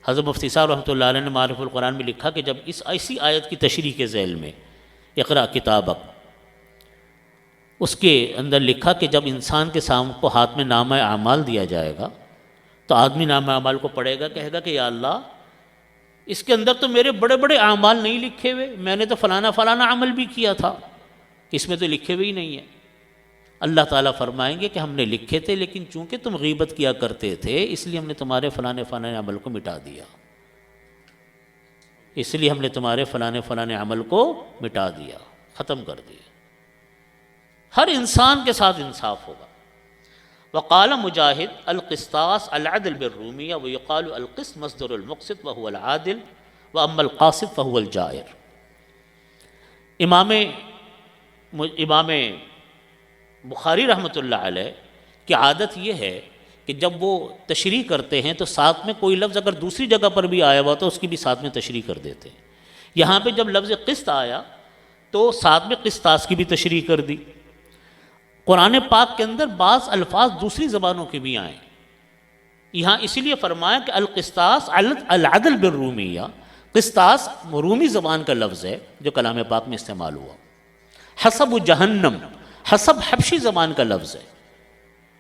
حضرت مفتی صاحب رحمۃ اللہ علیہ نے معارف القرآن میں لکھا کہ جب ایسی آیت کی تشریح کے ذیل میں اقرأ کتابک، اس کے اندر لکھا کہ جب انسان کے سامنے کو ہاتھ میں نامہ اعمال دیا جائے گا تو آدمی نامہ اعمال کو پڑھے گا، کہے گا کہ یا اللہ اس کے اندر تو میرے بڑے بڑے اعمال نہیں لکھے ہوئے، میں نے تو فلانا فلانا عمل بھی کیا تھا، اس میں تو لکھے ہوئے ہی نہیں ہیں۔ اللہ تعالیٰ فرمائیں گے کہ ہم نے لکھے تھے، لیکن چونکہ تم غیبت کیا کرتے تھے اس لیے ہم نے تمہارے فلانے فلانے عمل کو مٹا دیا، اس لیے ہم نے تمہارے فلانے فلانے عمل کو مٹا دیا، ختم کر دیا۔ ہر انسان کے ساتھ انصاف ہوگا۔ وقال مجاہد القسطاس العدل بالرومیہ ویقال القسط مصدر المقسط وهو العادل واما القاسط فهو الجائر۔ امام بخاری رحمۃ اللہ علیہ کی عادت یہ ہے کہ جب وہ تشریح کرتے ہیں تو ساتھ میں کوئی لفظ اگر دوسری جگہ پر بھی آیا ہوا تو اس کی بھی ساتھ میں تشریح کر دیتے ہیں۔ یہاں پہ جب لفظ قسط آیا تو ساتھ میں قسطاس کی بھی تشریح کر دی۔ قرآن پاک کے اندر بعض الفاظ دوسری زبانوں کے بھی آئیں، یہاں اسی لیے فرمایا کہ القسطاس العدل بالرومیہ، قسطاس رومی زبان کا لفظ ہے جو کلام پاک میں استعمال ہوا۔ حسب جہنم، حسب حبشی زبان کا لفظ ہے۔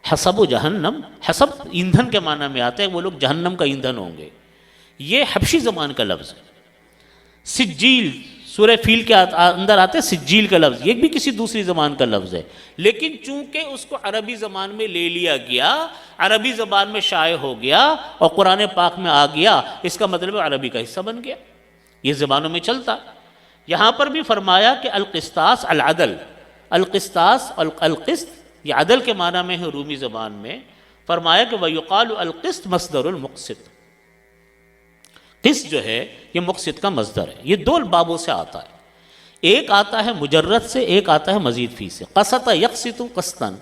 حسب و جہنم، حسب ایندھن کے معنی میں آتا ہے، وہ لوگ جہنم کا ایندھن ہوں گے، یہ حبشی زبان کا لفظ ہے۔ سجیل، سورہ فیل کے اندر آتے ہیں سجیل کا لفظ، یہ بھی کسی دوسری زبان کا لفظ ہے، لیکن چونکہ اس کو عربی زبان میں لے لیا گیا، عربی زبان میں شائع ہو گیا اور قرآن پاک میں آ گیا، اس کا مطلب عربی کا حصہ بن گیا، یہ زبانوں میں چلتا۔ یہاں پر بھی فرمایا کہ القسطاس العدل، القسطاس القسط یہ عدل کے معنی میں ہے رومی زبان میں۔ فرمایا کہ وَيُقَالُ القسط مصدر المقسط، قسط جو ہے یہ مقسط کا مصدر ہے، یہ دو بابوں سے آتا ہے، ایک آتا ہے مجرد سے، ایک آتا ہے مزید فی سے۔ قسط یقسط قسطاً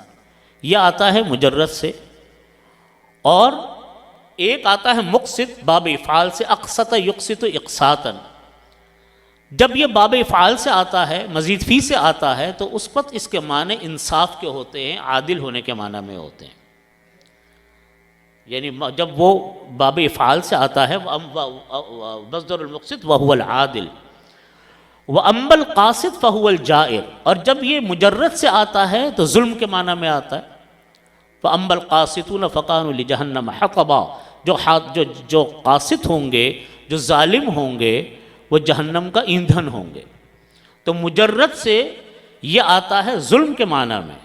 یہ آتا ہے مجرد سے، اور ایک آتا ہے مقسط باب افعال سے، اقسط یقسط اقساطاً۔ جب یہ باب افعال سے آتا ہے، مزید فی سے آتا ہے، تو اس وقت اس کے معنی انصاف کے ہوتے ہیں، عادل ہونے کے معنی میں ہوتے ہیں۔ یعنی جب وہ باب افعال سے آتا ہے مصدر المقسط وهو العادل، واما القاسط فهو الجائر، اور جب یہ مجرد سے آتا ہے تو ظلم کے معنی میں آتا ہے۔ واما القاسطون فكانوا لجهنم حطبا، جو قاسط ہوں گے، جو ظالم ہوں گے، وہ جہنم کا ایندھن ہوں گے۔ تو مجرد سے یہ آتا ہے ظلم کے معنی میں،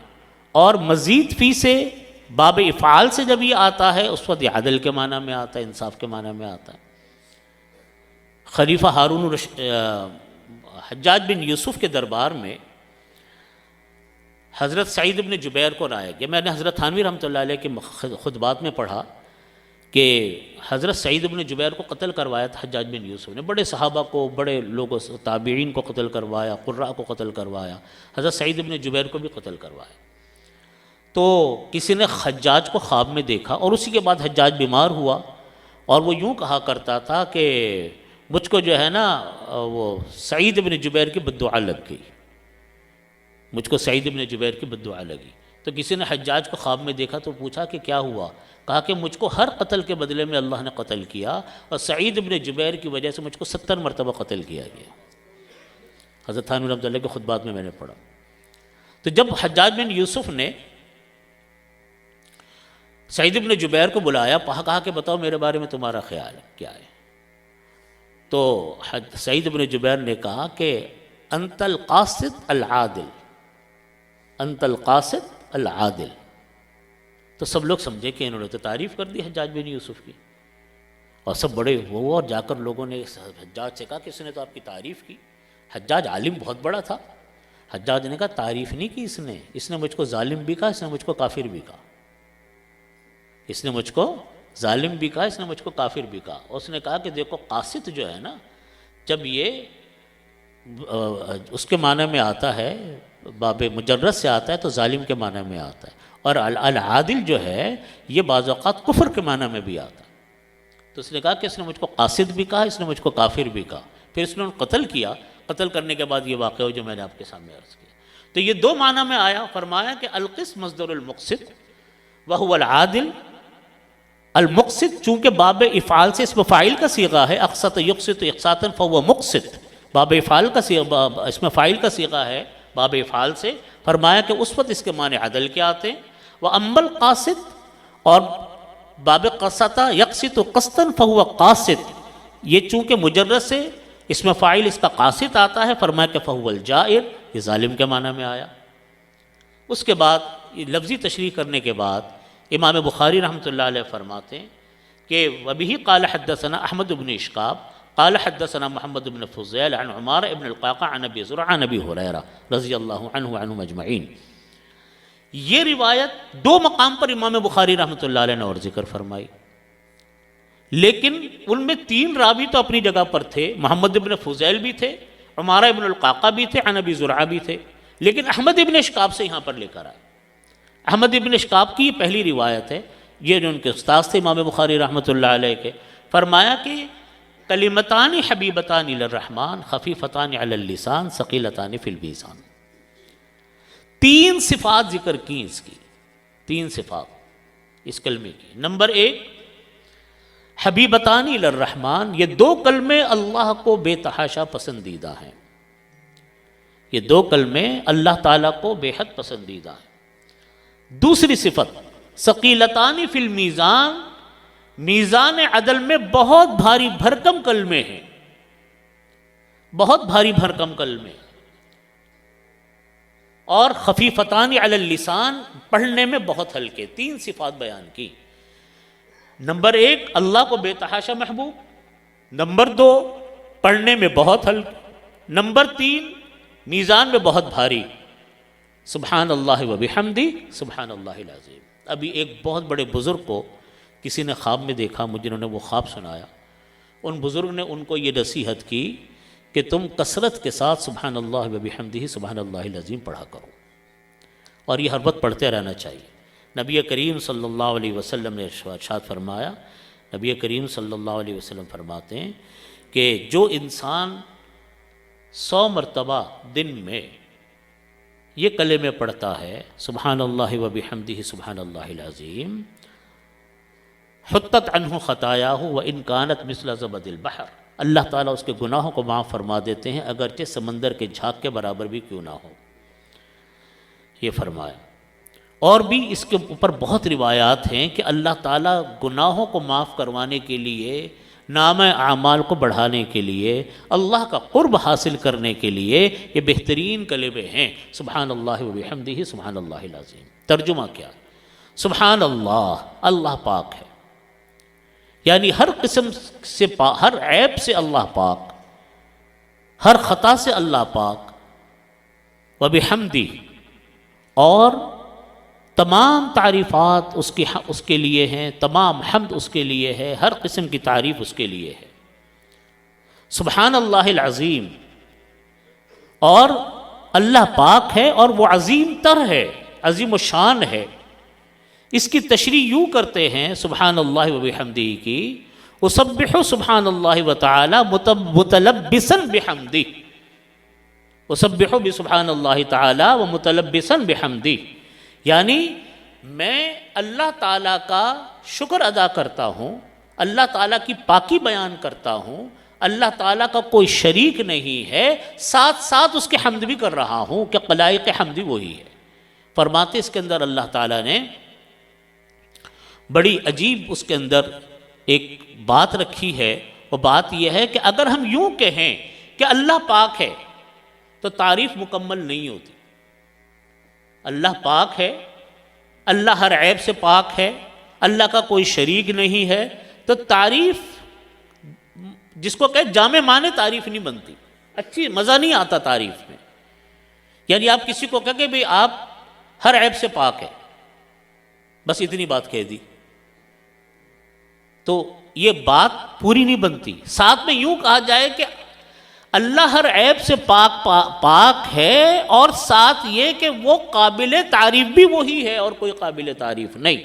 اور مزید فی سے باب افعال سے جب یہ آتا ہے اس وقت یہ عدل کے معنی میں آتا ہے، انصاف کے معنی میں آتا ہے۔ خلیفہ حجاج بن یوسف کے دربار میں حضرت سعید بن جبیر کو لایا گیا۔ میں نے حضرت تھانوی رحمۃ اللہ علیہ کے خطبات میں پڑھا کہ حضرت سعید بن جبیر کو قتل کروایا تھا حجاج بن یوسف نے، بڑے صحابہ کو، بڑے لوگوں تابعین کو قتل کروایا، قراء کو قتل کروایا، حضرت سعید بن جبیر کو بھی قتل کروایا۔ تو کسی نے حجاج کو خواب میں دیکھا، اور اسی کے بعد حجاج بیمار ہوا، اور وہ یوں کہا کرتا تھا کہ مجھ کو جو ہے نا وہ سعید بن جبیر کی بد دعا لگ گئی، مجھ کو سعید بن جبیر کی بد دعا لگی۔ تو کسی نے حجاج کو خواب میں دیکھا تو پوچھا کہ کیا ہوا؟ کہا کہ مجھ کو ہر قتل کے بدلے میں اللہ نے قتل کیا، اور سعید بن جبیر کی وجہ سے مجھ کو 70 مرتبہ قتل کیا گیا۔ حضرت تھانوی رحمۃ اللہ کے خطبات میں نے پڑھا۔ تو جب حجاج بن یوسف نے سعید بن جبیر کو بلایا، کہا کہ بتاؤ میرے بارے میں تمہارا خیال کیا ہے؟ تو سعید بن جبیر نے کہا کہ انت القاسط العادل، انت القاسط العادل۔ تو سب لوگ سمجھے کہ انہوں نے تو تعریف کر دی حجاج بن یوسف کی، اور سب بڑے وہ، اور جا کر لوگوں نے حجاج سے کہا کہ اس نے تو آپ کی تعریف کی۔ حجاج عالم بہت بڑا تھا، حجاج نے کہا تعریف نہیں کی اس نے مجھ کو ظالم بھی کہا، اس نے مجھ کو کافر بھی کہا، اس نے مجھ کو ظالم بھی کہا، اس نے مجھ کو کافر بھی کہا۔ اور اس نے کہا کہ دیکھو قاسط جو ہے نا، جب یہ اس کے معنی میں آتا ہے، باب مجرد سے آتا ہے تو ظالم کے معنی میں آتا ہے، اور العادل جو ہے یہ بعض اوقات کفر کے معنی میں بھی آتا ہے۔ تو اس نے کہا کہ اس نے مجھ کو قاسط بھی کہا، اس نے مجھ کو کافر بھی کہا، پھر اس نے قتل کیا۔ قتل کرنے کے بعد یہ واقعہ ہو جو میں نے آپ کے سامنے عرض کیا۔ تو یہ دو معنی میں آیا، فرمایا کہ القسط مصدر المقسط وهو العادل۔ المقسط چونکہ باب افعال سے اسم فاعل کا صیغہ ہے، اقسط یقسط اقساطا فهو مقسط، باب افعال کا صیغہ، اسم فاعل کا صیغہ ہے باب افعال سے، فرمایا کہ اس وقت اس کے معنی عدل کے آتے ہیں۔ وَأَمَّا الْقَاسِطُ، اور باب قسط یقسط قسطا فهو قاسط، یہ چونکہ مجرد سے اسم فاعل اس کا قاسط آتا ہے، فرمایا کہ فهو الجائر، یہ ظالم کے معنی میں آیا۔ اس کے بعد لفظی تشریح کرنے کے بعد امام بخاری رحمۃ اللہ علیہ فرماتے ہیں کہ وَبِهِ قال حدثنا احمد بن اشقاب قال حدثنا محمد بن فضیل عن عمار بن القعقاع عن ابی زرعہ عن ابی ہریرہ رضی اللہ عنہ وعنہم اجمعین۔ یہ روایت دو مقام پر امام بخاری رحمۃ اللہ علیہ نے اور ذکر فرمائی، لیکن ان میں 3 راوی تو اپنی جگہ پر تھے، محمد بن فضیل بھی تھے، عمارہ بن القعقاع بھی تھے، عن ابی زرعہ بھی تھے، لیکن احمد بن اشقاب سے یہاں پر لے کر آئے۔ احمد بن اشقاب کی یہ پہلی روایت ہے، یہ جو ان کے استاد تھے امام بخاری رحمۃ اللہ علیہ کے، فرمایا کہ کلمتان حبیبتان الی الرحمن خفیفتان علی اللسان ثقیلتان فی المیزان۔ 3 صفات ذکر کی اس کی، 3 صفات اس کلمے کی۔ نمبر 1 حبیبتان الی الرحمن، یہ 2 کلمے اللہ کو بے تحاشا پسندیدہ ہیں، یہ 2 کلمے اللہ تعالیٰ کو بے حد پسندیدہ ہیں۔ دوسری صفت ثقیلتان فی المیزان، میزان عدل میں بہت بھاری بھرکم کلمے ہیں، بہت بھاری بھرکم کلمے، اور خفیفتان علی اللسان، پڑھنے میں بہت ہلکے۔ 3 صفات بیان کی۔ نمبر 1 اللہ کو بے تحاشا محبوب، نمبر 2 پڑھنے میں بہت ہلکے، نمبر 3 میزان میں بہت بھاری۔ سبحان اللہ و بحمدہ سبحان اللہ العظیم۔ ابھی ایک بہت بڑے بزرگ کو کسی نے خواب میں دیکھا، مجھے انہوں نے وہ خواب سنایا، ان بزرگ نے ان کو یہ نصیحت کی کہ تم کثرت کے ساتھ سبحان اللہ و بحمدہ سبحان اللہ العظیم پڑھا کرو، اور یہ ہر وقت پڑھتے رہنا چاہیے۔ نبی کریم صلی اللہ علیہ وسلم نے ارشاد فرمایا، نبی کریم صلی اللہ علیہ وسلم فرماتے ہیں کہ جو انسان 100 مرتبہ دن میں یہ کلمے پڑھتا ہے سبحان اللہ و بحمدہ سبحان اللہ العظیم، حطت عنہ خطایاہ وان کانت مثل زبد البحر، اللہ تعالیٰ اس کے گناہوں کو معاف فرما دیتے ہیں اگرچہ سمندر کے جھاگ کے برابر بھی کیوں نہ ہو، یہ فرمایا۔ اور بھی اس کے اوپر بہت روایات ہیں کہ اللہ تعالیٰ گناہوں کو معاف کروانے کے لیے، نام اعمال کو بڑھانے کے لیے، اللہ کا قرب حاصل کرنے کے لیے یہ بہترین کلمے ہیں سبحان اللہ و بحمدہ سبحان اللہ العظیم۔ ترجمہ کیا؟ سبحان اللہ، اللہ پاک ہے، یعنی ہر قسم سے ہر عیب سے اللہ پاک، ہر خطا سے اللہ پاک، وبحمدہ، اور تمام تعریفات اس کے لیے ہیں، تمام حمد اس کے لیے ہے، ہر قسم کی تعریف اس کے لیے ہے۔ سبحان اللہ العظیم، اور اللہ پاک ہے اور وہ عظیم تر ہے، عظیم الشان ہے۔ اس کی تشریح یوں کرتے ہیں سبحان اللہ و بحمدہ کی، اسبح سبحان اللہ وتعالی متلبسا بحمدہ، اسبح بسبحان اللہ تعالی و متلبسا بحمدہ، یعنی میں اللہ تعالیٰ کا شکر ادا کرتا ہوں، اللہ تعالیٰ کی پاکی بیان کرتا ہوں، اللہ تعالیٰ کا کوئی شریک نہیں ہے، ساتھ ساتھ اس کے حمد بھی کر رہا ہوں کہ خلائق حمد وہی ہے۔ فرماتے اس کے اندر اللہ تعالیٰ نے بڑی عجیب اس کے اندر ایک بات رکھی ہے، وہ بات یہ ہے کہ اگر ہم یوں کہیں کہ اللہ پاک ہے تو تعریف مکمل نہیں ہوتی۔ اللہ پاک ہے، اللہ ہر عیب سے پاک ہے، اللہ کا کوئی شریک نہیں ہے، تو تعریف جس کو کہ جامع معنی تعریف نہیں بنتی، اچھی مزہ نہیں آتا تعریف میں۔ یعنی آپ کسی کو کہہ کہ بھئی آپ ہر عیب سے پاک ہے، بس اتنی بات کہہ دی تو یہ بات پوری نہیں بنتی۔ ساتھ میں یوں کہا جائے کہ اللہ ہر عیب سے پاک ہے، اور ساتھ یہ کہ وہ قابل تعریف بھی وہی ہے اور کوئی قابل تعریف نہیں۔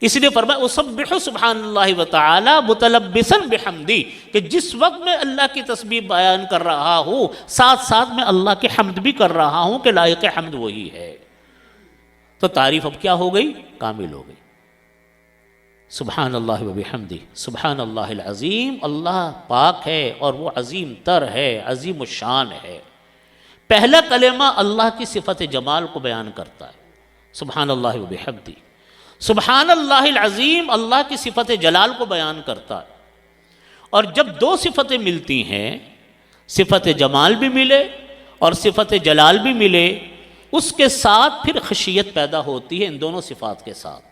اس لیے فرمایا اسبح سبحان اللہ وتعالی متلبسا بحمدہ، کہ جس وقت میں اللہ کی تسبیح بیان کر رہا ہوں، ساتھ ساتھ میں اللہ کے حمد بھی کر رہا ہوں کہ لائق حمد وہی ہے، تو تعریف اب کیا ہو گئی؟ کامل ہو گئی۔ سبحان اللہ و بحمدہ، سبحان اللہ العظیم، اللہ پاک ہے اور وہ عظیم تر ہے، عظیم الشان ہے۔ پہلا کلمہ اللہ کی صفت جمال کو بیان کرتا ہے، سبحان اللہ و بحمدہ۔ سبحان اللہ العظیم اللہ کی صفت جلال کو بیان کرتا ہے، اور جب دو صفتیں ملتی ہیں، صفت جمال بھی ملے اور صفت جلال بھی ملے، اس کے ساتھ پھر خشیت پیدا ہوتی ہے۔ ان دونوں صفات کے ساتھ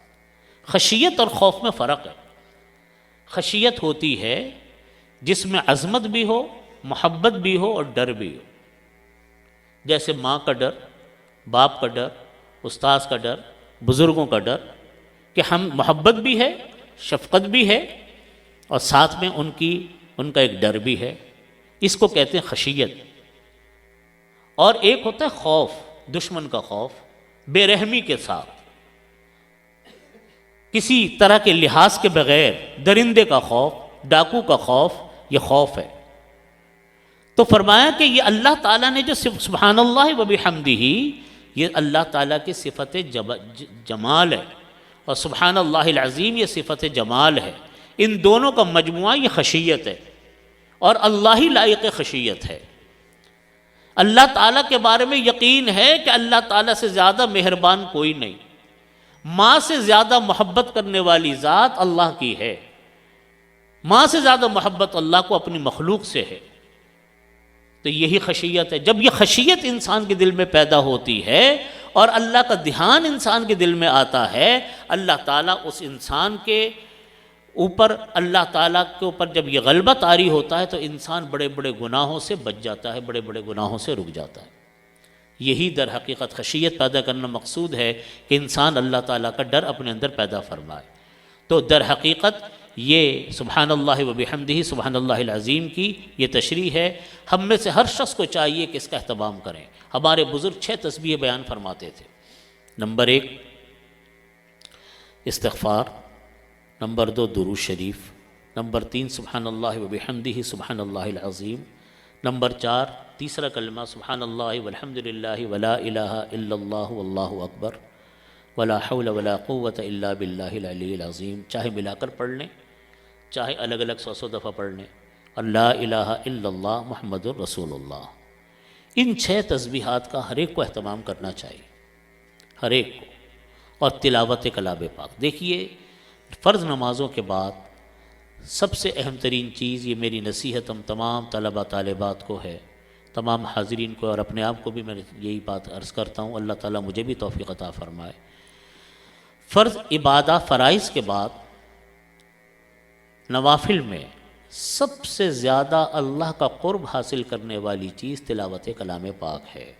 خشیت اور خوف میں فرق ہے۔ خشیت ہوتی ہے جس میں عظمت بھی ہو، محبت بھی ہو اور ڈر بھی ہو، جیسے ماں کا ڈر، باپ کا ڈر، استاذ کا ڈر، بزرگوں کا ڈر، کہ ہم محبت بھی ہے، شفقت بھی ہے، اور ساتھ میں ان کا ایک ڈر بھی ہے۔ اس کو کہتے ہیں خشیت۔ اور ایک ہوتا ہے خوف، دشمن کا خوف، بے رحمی کے ساتھ، کسی طرح کے لحاظ کے بغیر، درندے کا خوف، ڈاکو کا خوف، یہ خوف ہے۔ تو فرمایا کہ یہ اللہ تعالیٰ نے جو سبحان اللہ و بحمدہ، یہ اللہ تعالیٰ کی صفت جمال ہے، اور سبحان اللہ العظیم یہ صفت جمال ہے۔ ان دونوں کا مجموعہ یہ خشیت ہے، اور اللہ ہی لائق خشیت ہے۔ اللہ تعالیٰ کے بارے میں یقین ہے کہ اللہ تعالیٰ سے زیادہ مہربان کوئی نہیں، ماں سے زیادہ محبت کرنے والی ذات اللہ کی ہے، ماں سے زیادہ محبت اللہ کو اپنی مخلوق سے ہے۔ تو یہی خشیت ہے۔ جب یہ خشیت انسان کے دل میں پیدا ہوتی ہے اور اللہ کا دھیان انسان کے دل میں آتا ہے، اللہ تعالیٰ اس انسان کے اوپر، اللہ تعالیٰ کے اوپر جب یہ غلبہ طاری ہوتا ہے تو انسان بڑے بڑے گناہوں سے بچ جاتا ہے، بڑے بڑے گناہوں سے رک جاتا ہے۔ یہی در حقیقت خشیت پیدا کرنا مقصود ہے کہ انسان اللہ تعالیٰ کا ڈر اپنے اندر پیدا فرمائے۔ تو در حقیقت یہ سبحان اللہ و بحمدہ، سبحان اللہ العظیم کی یہ تشریح ہے۔ ہم میں سے ہر شخص کو چاہیے کہ اس کا اہتمام کریں۔ ہمارے بزرگ 6 تسبیح بیان فرماتے تھے۔ نمبر 1 استغفار، نمبر 2 درود شریف، نمبر 3 سبحان اللہ و بحمدہ سبحان اللہ العظیم، نمبر 4 تیسرا کلمہ سبحان اللہ والحمد للہ ولا الہ الا اللہ واللہ اکبر ولا حول ولا قوت الا باللہ العلی العظیم۔ چاہے ملا کر پڑھ لیں، چاہے الگ الگ 100 دفعہ پڑھ لیں۔ اور لا الہ الا اللہ محمد الرسول اللہ۔ ان 6 تسبیحات کا ہر ایک کو اہتمام کرنا چاہیے، ہر ایک کو، اور تلاوت کلام پاک۔ دیکھیے فرض نمازوں کے بعد سب سے اہم ترین چیز، یہ میری نصیحت ہم تمام طلبہ طالبات کو ہے، تمام حاضرین کو، اور اپنے آپ کو بھی میں یہی بات عرض کرتا ہوں، اللہ تعالیٰ مجھے بھی توفیق عطا فرمائے۔ فرض عبادات فرائض کے بعد نوافل میں سب سے زیادہ اللہ کا قرب حاصل کرنے والی چیز تلاوت کلام پاک ہے۔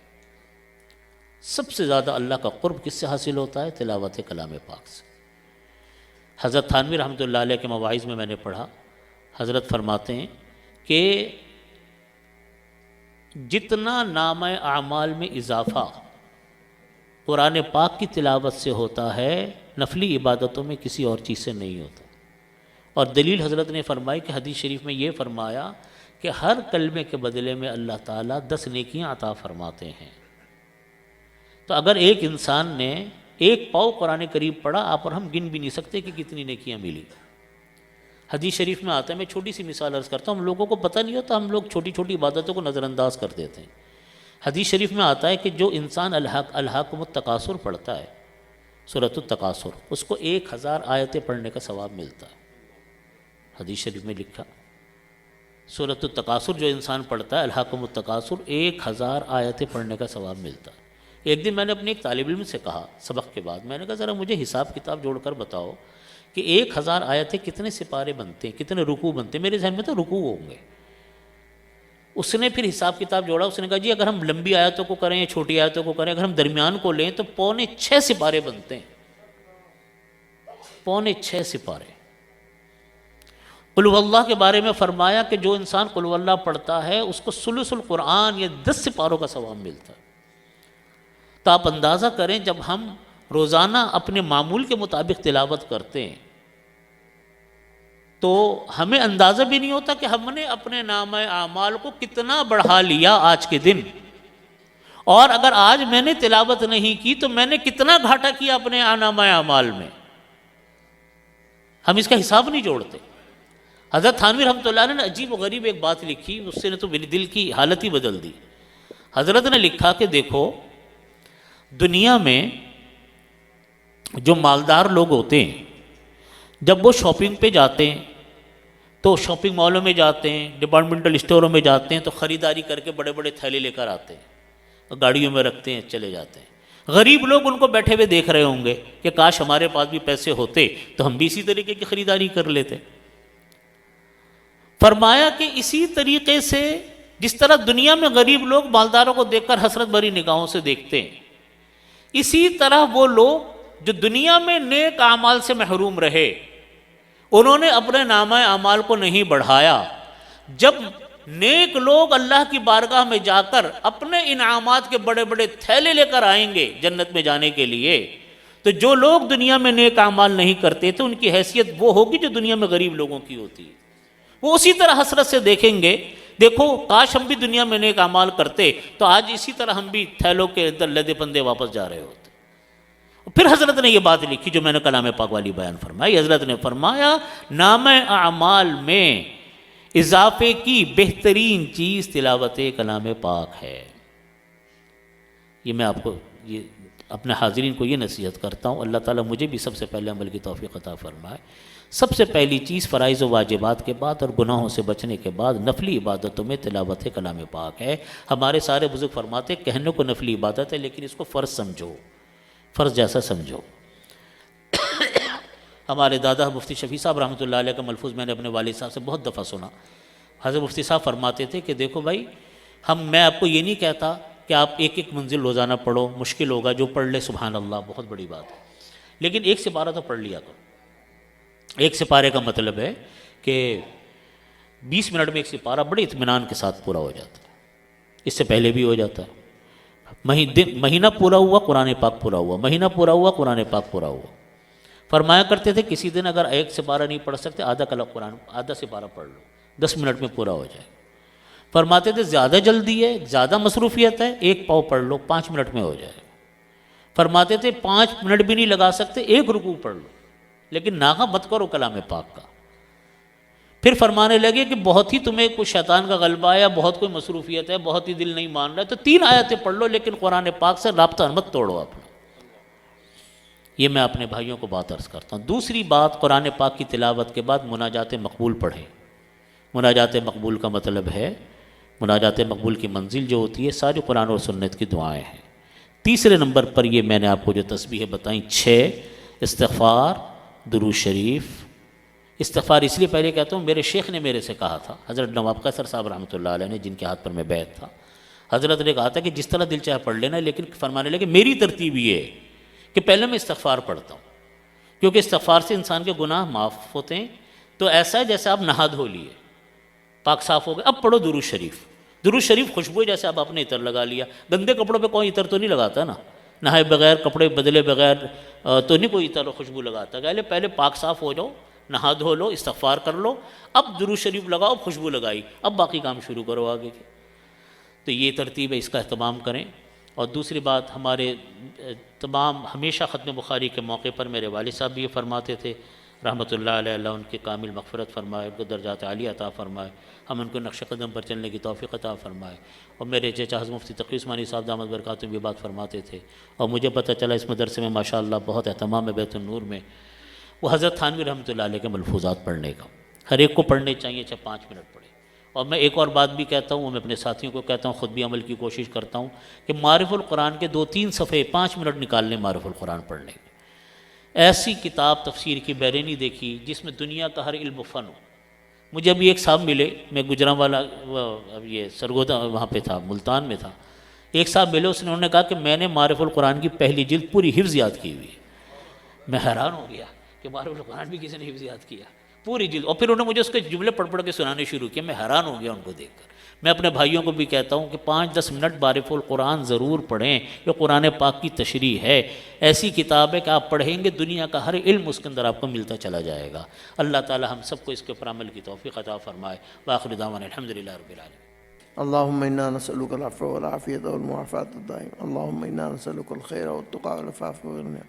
سب سے زیادہ اللہ کا قرب کس سے حاصل ہوتا ہے؟ تلاوت کلام پاک سے۔ حضرت تھانوی رحمۃ اللہ علیہ کے مواعظ میں نے پڑھا، حضرت فرماتے ہیں کہ جتنا نامہ اعمال میں اضافہ قرآن پاک کی تلاوت سے ہوتا ہے، نفلی عبادتوں میں کسی اور چیز سے نہیں ہوتا۔ اور دلیل حضرت نے فرمائی کہ حدیث شریف میں یہ فرمایا کہ ہر کلمے کے بدلے میں اللہ تعالیٰ 10 نیکیاں عطا فرماتے ہیں۔ تو اگر ایک انسان نے ایک پاؤ قرآن کریم پڑھا، آپ اور ہم گن بھی نہیں سکتے کہ کتنی نیکیاں ملی۔ حدیث شریف میں آتا ہے، میں چھوٹی سی مثال عرض کرتا ہوں، ہم لوگوں کو پتہ نہیں ہوتا، ہم لوگ چھوٹی چھوٹی عبادتوں کو نظر انداز کر دیتے ہیں۔ حدیث شریف میں آتا ہے کہ جو انسان الہاکم التکاثر پڑھتا ہے، سورۃ التکاثر، اس کو 1000 آیتیں پڑھنے کا ثواب ملتا ہے۔ حدیث شریف میں لکھا سورۃ التکاثر جو انسان پڑھتا ہے، الہاکم التکاثر، 1000 آیتیں پڑھنے کا ثواب ملتا ہے۔ ایک دن میں نے اپنے ایک طالب علم سے کہا سبق کے بعد، میں نے کہا ذرا مجھے حساب کتاب جوڑ کر بتاؤ کہ 1000 آیتیں کتنے سپارے بنتے ہیں، کتنے رکوع بنتے ہیں؟ میرے ذہن میں تو رکوع ہوں گے۔ اس نے پھر حساب کتاب جوڑا، اس نے کہا جی اگر ہم لمبی آیتوں کو کریں یا چھوٹی آیتوں کو کریں، اگر ہم درمیان کو لیں تو 6.25 سپارے بنتے ہیں۔ 6.25 سپارے۔ قل هو اللہ کے بارے میں فرمایا کہ جو انسان قل هو اللہ پڑھتا ہے اس کو ثلث القرآن یا 10 سپاروں کا ثواب ملتا ہے۔ تو آپ اندازہ کریں جب ہم روزانہ اپنے معمول کے مطابق تلاوت کرتے ہیں تو ہمیں اندازہ بھی نہیں ہوتا کہ ہم نے اپنے نامہ اعمال کو کتنا بڑھا لیا آج کے دن، اور اگر آج میں نے تلاوت نہیں کی تو میں نے کتنا گھاٹا کیا اپنے نامہ اعمال میں۔ ہم اس کا حساب نہیں جوڑتے۔ حضرت تھانوی رحمۃ اللہ علیہ نے عجیب و غریب ایک بات لکھی، اس سے نے تو میری دل کی حالت ہی بدل دی۔ حضرت نے لکھا کہ دیکھو دنیا میں جو مالدار لوگ ہوتے ہیں جب وہ شاپنگ پہ جاتے ہیں تو شاپنگ مالوں میں جاتے ہیں، ڈپارٹمنٹل اسٹوروں میں جاتے ہیں تو خریداری کر کے بڑے بڑے تھیلے لے کر آتے ہیں اور گاڑیوں میں رکھتے ہیں، چلے جاتے ہیں۔ غریب لوگ ان کو بیٹھے ہوئے دیکھ رہے ہوں گے کہ کاش ہمارے پاس بھی پیسے ہوتے تو ہم بھی اسی طریقے کی خریداری کر لیتے۔ فرمایا کہ اسی طریقے سے جس طرح دنیا میں غریب لوگ مالداروں کو دیکھ کر حسرت بھری نگاہوں سے دیکھتے ہیں، اسی طرح وہ لوگ جو دنیا میں نیک اعمال سے محروم رہے، انہوں نے اپنے نامہ اعمال کو نہیں بڑھایا۔ جب نیک لوگ اللہ کی بارگاہ میں جا کر اپنے انعامات کے بڑے بڑے تھیلے لے کر آئیں گے جنت میں جانے کے لیے، تو جو لوگ دنیا میں نیک اعمال نہیں کرتے تھے ان کی حیثیت وہ ہوگی جو دنیا میں غریب لوگوں کی ہوتی ہے۔ وہ اسی طرح حسرت سے دیکھیں گے، دیکھو کاش ہم بھی دنیا میں نیک اعمال کرتے تو آج اسی طرح ہم بھی تھیلوں کے اندر لدے پندے واپس جا رہے ہوتے۔ پھر حضرت نے یہ بات لکھی جو میں نے کلام پاک والی بیان فرمائی۔ حضرت نے فرمایا نامہ اعمال میں اضافے کی بہترین چیز تلاوت کلام پاک ہے۔ یہ میں آپ کو اپنے حاضرین کو یہ نصیحت کرتا ہوں، اللہ تعالیٰ مجھے بھی سب سے پہلے عمل کی توفیق عطا فرمائے۔ سب سے پہلی چیز فرائض و واجبات کے بعد اور گناہوں سے بچنے کے بعد نفلی عبادتوں میں تلاوت کلام پاک ہے۔ ہمارے سارے بزرگ فرماتے کہنے کو نفلی عبادت ہے لیکن اس کو فرض سمجھو، فرض جیسا سمجھو۔ ہمارے دادا مفتی شفیع صاحب رحمۃ اللہ علیہ کا ملفوظ میں نے اپنے والد صاحب سے بہت دفعہ سنا۔ حضرت مفتی صاحب فرماتے تھے کہ دیکھو بھائی، میں آپ کو یہ نہیں کہتا کہ آپ ایک ایک منزل روزانہ پڑھو، مشکل ہوگا، جو پڑھ لے سبحان اللہ بہت بڑی بات ہے، لیکن ایک سپارہ تو پڑھ لیا کرو۔ ایک سپارے کا مطلب ہے کہ 20 منٹ میں ایک سپارہ بڑے اطمینان کے ساتھ پورا ہو جاتا ہے، اس سے پہلے بھی ہو جاتا ہے۔ مہینہ پورا ہوا قرآن پاک پورا ہوا، مہینہ پورا ہوا قرآن پاک پورا ہوا۔ فرمایا کرتے تھے کسی دن اگر ایک سپارہ نہیں پڑھ سکتے آدھا سپارہ پڑھ لو، 10 منٹ میں پورا ہو جائے۔ فرماتے تھے زیادہ جلدی ہے، زیادہ مصروفیت ہے، ایک پاؤ پڑھ لو 5 منٹ میں ہو جائے۔ فرماتے تھے 5 منٹ بھی نہیں لگا سکتے، ایک رکوع پڑھ لو، لیکن ناغہ مت کرو کلام پاک کا۔ پھر فرمانے لگے کہ بہت ہی تمہیں کوئی شیطان کا غلبہ ہے یا بہت کوئی مصروفیت ہے، بہت ہی دل نہیں مان رہا ہے تو 3 آیتیں پڑھ لو، لیکن قرآن پاک سے رابطہ مت توڑو اپنا۔ یہ میں اپنے بھائیوں کو بات عرض کرتا ہوں۔ دوسری بات، قرآن پاک کی تلاوت کے بعد مناجات مقبول پڑھیں۔ مناجات مقبول کا مطلب ہے، مناجات مقبول کی منزل جو ہوتی ہے ساری قرآن اور سنت کی دعائیں ہیں۔ تیسرے نمبر پر یہ میں نے آپ کو جو تسبیح بتائیں 6، استغفار، درود شریف. استغفار اس لیے پہلے کہتا ہوں، میرے شیخ نے میرے سے کہا تھا، حضرت نواب قیصر صاحب رحمۃ اللہ علیہ نے، جن کے ہاتھ پر میں بیعت تھا. حضرت نے کہا تھا کہ جس طرح دل چاہے پڑھ لینا، لیکن فرمانے لگے میری ترتیب یہ ہے کہ پہلے میں استغفار پڑھتا ہوں، کیونکہ استغفار سے انسان کے گناہ معاف ہوتے ہیں. تو ایسا ہے جیسے آپ نہا دھو لیے، پاک صاف ہو گئے، اب پڑھو درود شریف. درود شریف خوشبو ہے، جیسے آپ نے عطر لگا لیا. گندے کپڑوں پہ کوئی عطر تو نہیں لگاتا نا، نہائے بغیر، کپڑے بدلے بغیر تو نہیں کوئی عطر خوشبو لگاتا. پہلے پاک صاف ہو جاؤ، نہا دھو لو، استغفار کر لو، اب درود شریف لگاؤ، خوشبو لگائی، اب باقی کام شروع کرو آگے کے. تو یہ ترتیب ہے، اس کا اہتمام کریں. اور دوسری بات، ہمارے تمام ہمیشہ ختم بخاری کے موقع پر میرے والد صاحب بھی یہ فرماتے تھے رحمۃ اللہ علیہ، اللہ ان کی کامل مغفرت فرمائے، ان کو درجات عالی عطا فرمائے، ہم ان کو نقش قدم پر چلنے کی توفیق عطا فرمائے. اور میرے چچا حضرت مفتی تقی عثمانی صاحب دامت برکاتہم یہ بات فرماتے تھے، اور مجھے پتہ چلا اس مدرسے میں ماشاءاللہ بہت اہتمام ہے بیت النور میں، وہ حضرت تھانوی رحمۃ اللہ علیہ کے ملفوظات پڑھنے کا. ہر ایک کو پڑھنے چاہیے، چاہے 5 منٹ پڑھے. اور میں ایک اور بات بھی کہتا ہوں، وہ میں اپنے ساتھیوں کو کہتا ہوں، خود بھی عمل کی کوشش کرتا ہوں، کہ معارف القرآن کے 2-3 صفحے 5 منٹ نکال لیں معارف القرآن پڑھنے کے. ایسی کتاب تفسیر کی بیرینی دیکھی جس میں دنیا کا ہر علم و فن ہو. مجھے ابھی ایک صاحب ملے، میں گجرانوالا اب یہ سرگودا وہاں پہ تھا، ملتان میں تھا. ایک صاحب ملے، انہوں نے کہا کہ میں نے معارف القرآن کی پہلی جلد پوری حفظ یاد کی ہوئی ہے. میں حیران ہو گیا کہ معارف القرآن بھی کسی نے حفظ یاد کیا پوری جلد. اور پھر انہوں نے مجھے اس کے جملے پڑھ پڑھ کے سنانے شروع کیے. میں حیران ہو گیا ان کو دیکھ کر. میں اپنے بھائیوں کو بھی کہتا ہوں کہ 5-10 منٹ معارف القرآن ضرور پڑھیں. یہ قرآن پاک کی تشریح ہے، ایسی کتاب ہے کہ آپ پڑھیں گے دنیا کا ہر علم اس کے اندر آپ کو ملتا چلا جائے گا. اللہ تعالی ہم سب کو اس کے اوپر عمل کی توفیق عطا فرمائے. وآخر دعوانا الحمدللہ رب العالمین. اللهم إنا نسألك العفو والعافية والمعافاة الدائمة. اللهم إنا نسألك الخير والتقى والعفاف والغنى.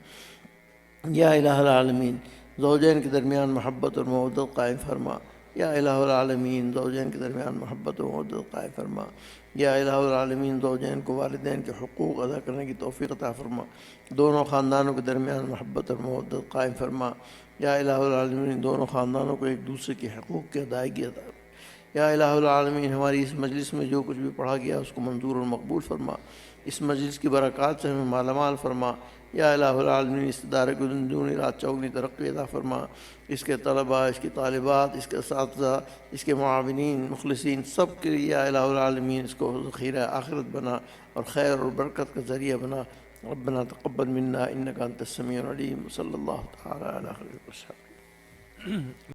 یا الہ العالمین، زوجین کے درمیان محبت اور محبت قائم فرما. یا الہ العالمین، زوجین کے درمیان محبت اور محبت قائم فرما. یا الہ العالمین، زوجین کو والدین کے حقوق ادا کرنے کی توفیق عطا فرما. دونوں خاندانوں کے درمیان محبت اور محبت قائم فرما. یا الہ العالمین، دونوں خاندانوں کو ایک دوسرے کے حقوق کی ادائیگی عطا فرما. یا الہ العالمین، ہماری اس مجلس میں جو کچھ بھی پڑھا گیا اس کو منظور اور مقبول فرما. اس مجلس کی برکات سے ہمیں مالا مال فرما. یا الہ العالمین، اس ادارے کو دنیا رات چوگنی ترقی عطا فرما. اس کے طلباء، اس کی طالبات، اس کے اساتذہ، اس کے معاونین، مخلصین، سب کے لیے یا الہ العالمین اس کو ذخیرہ آخرت بنا اور خیر اور برکت کا ذریعہ بنا. ربنا تقبل منا انک انت السمیع العلیم. صلی اللہ تعالی علی خیر.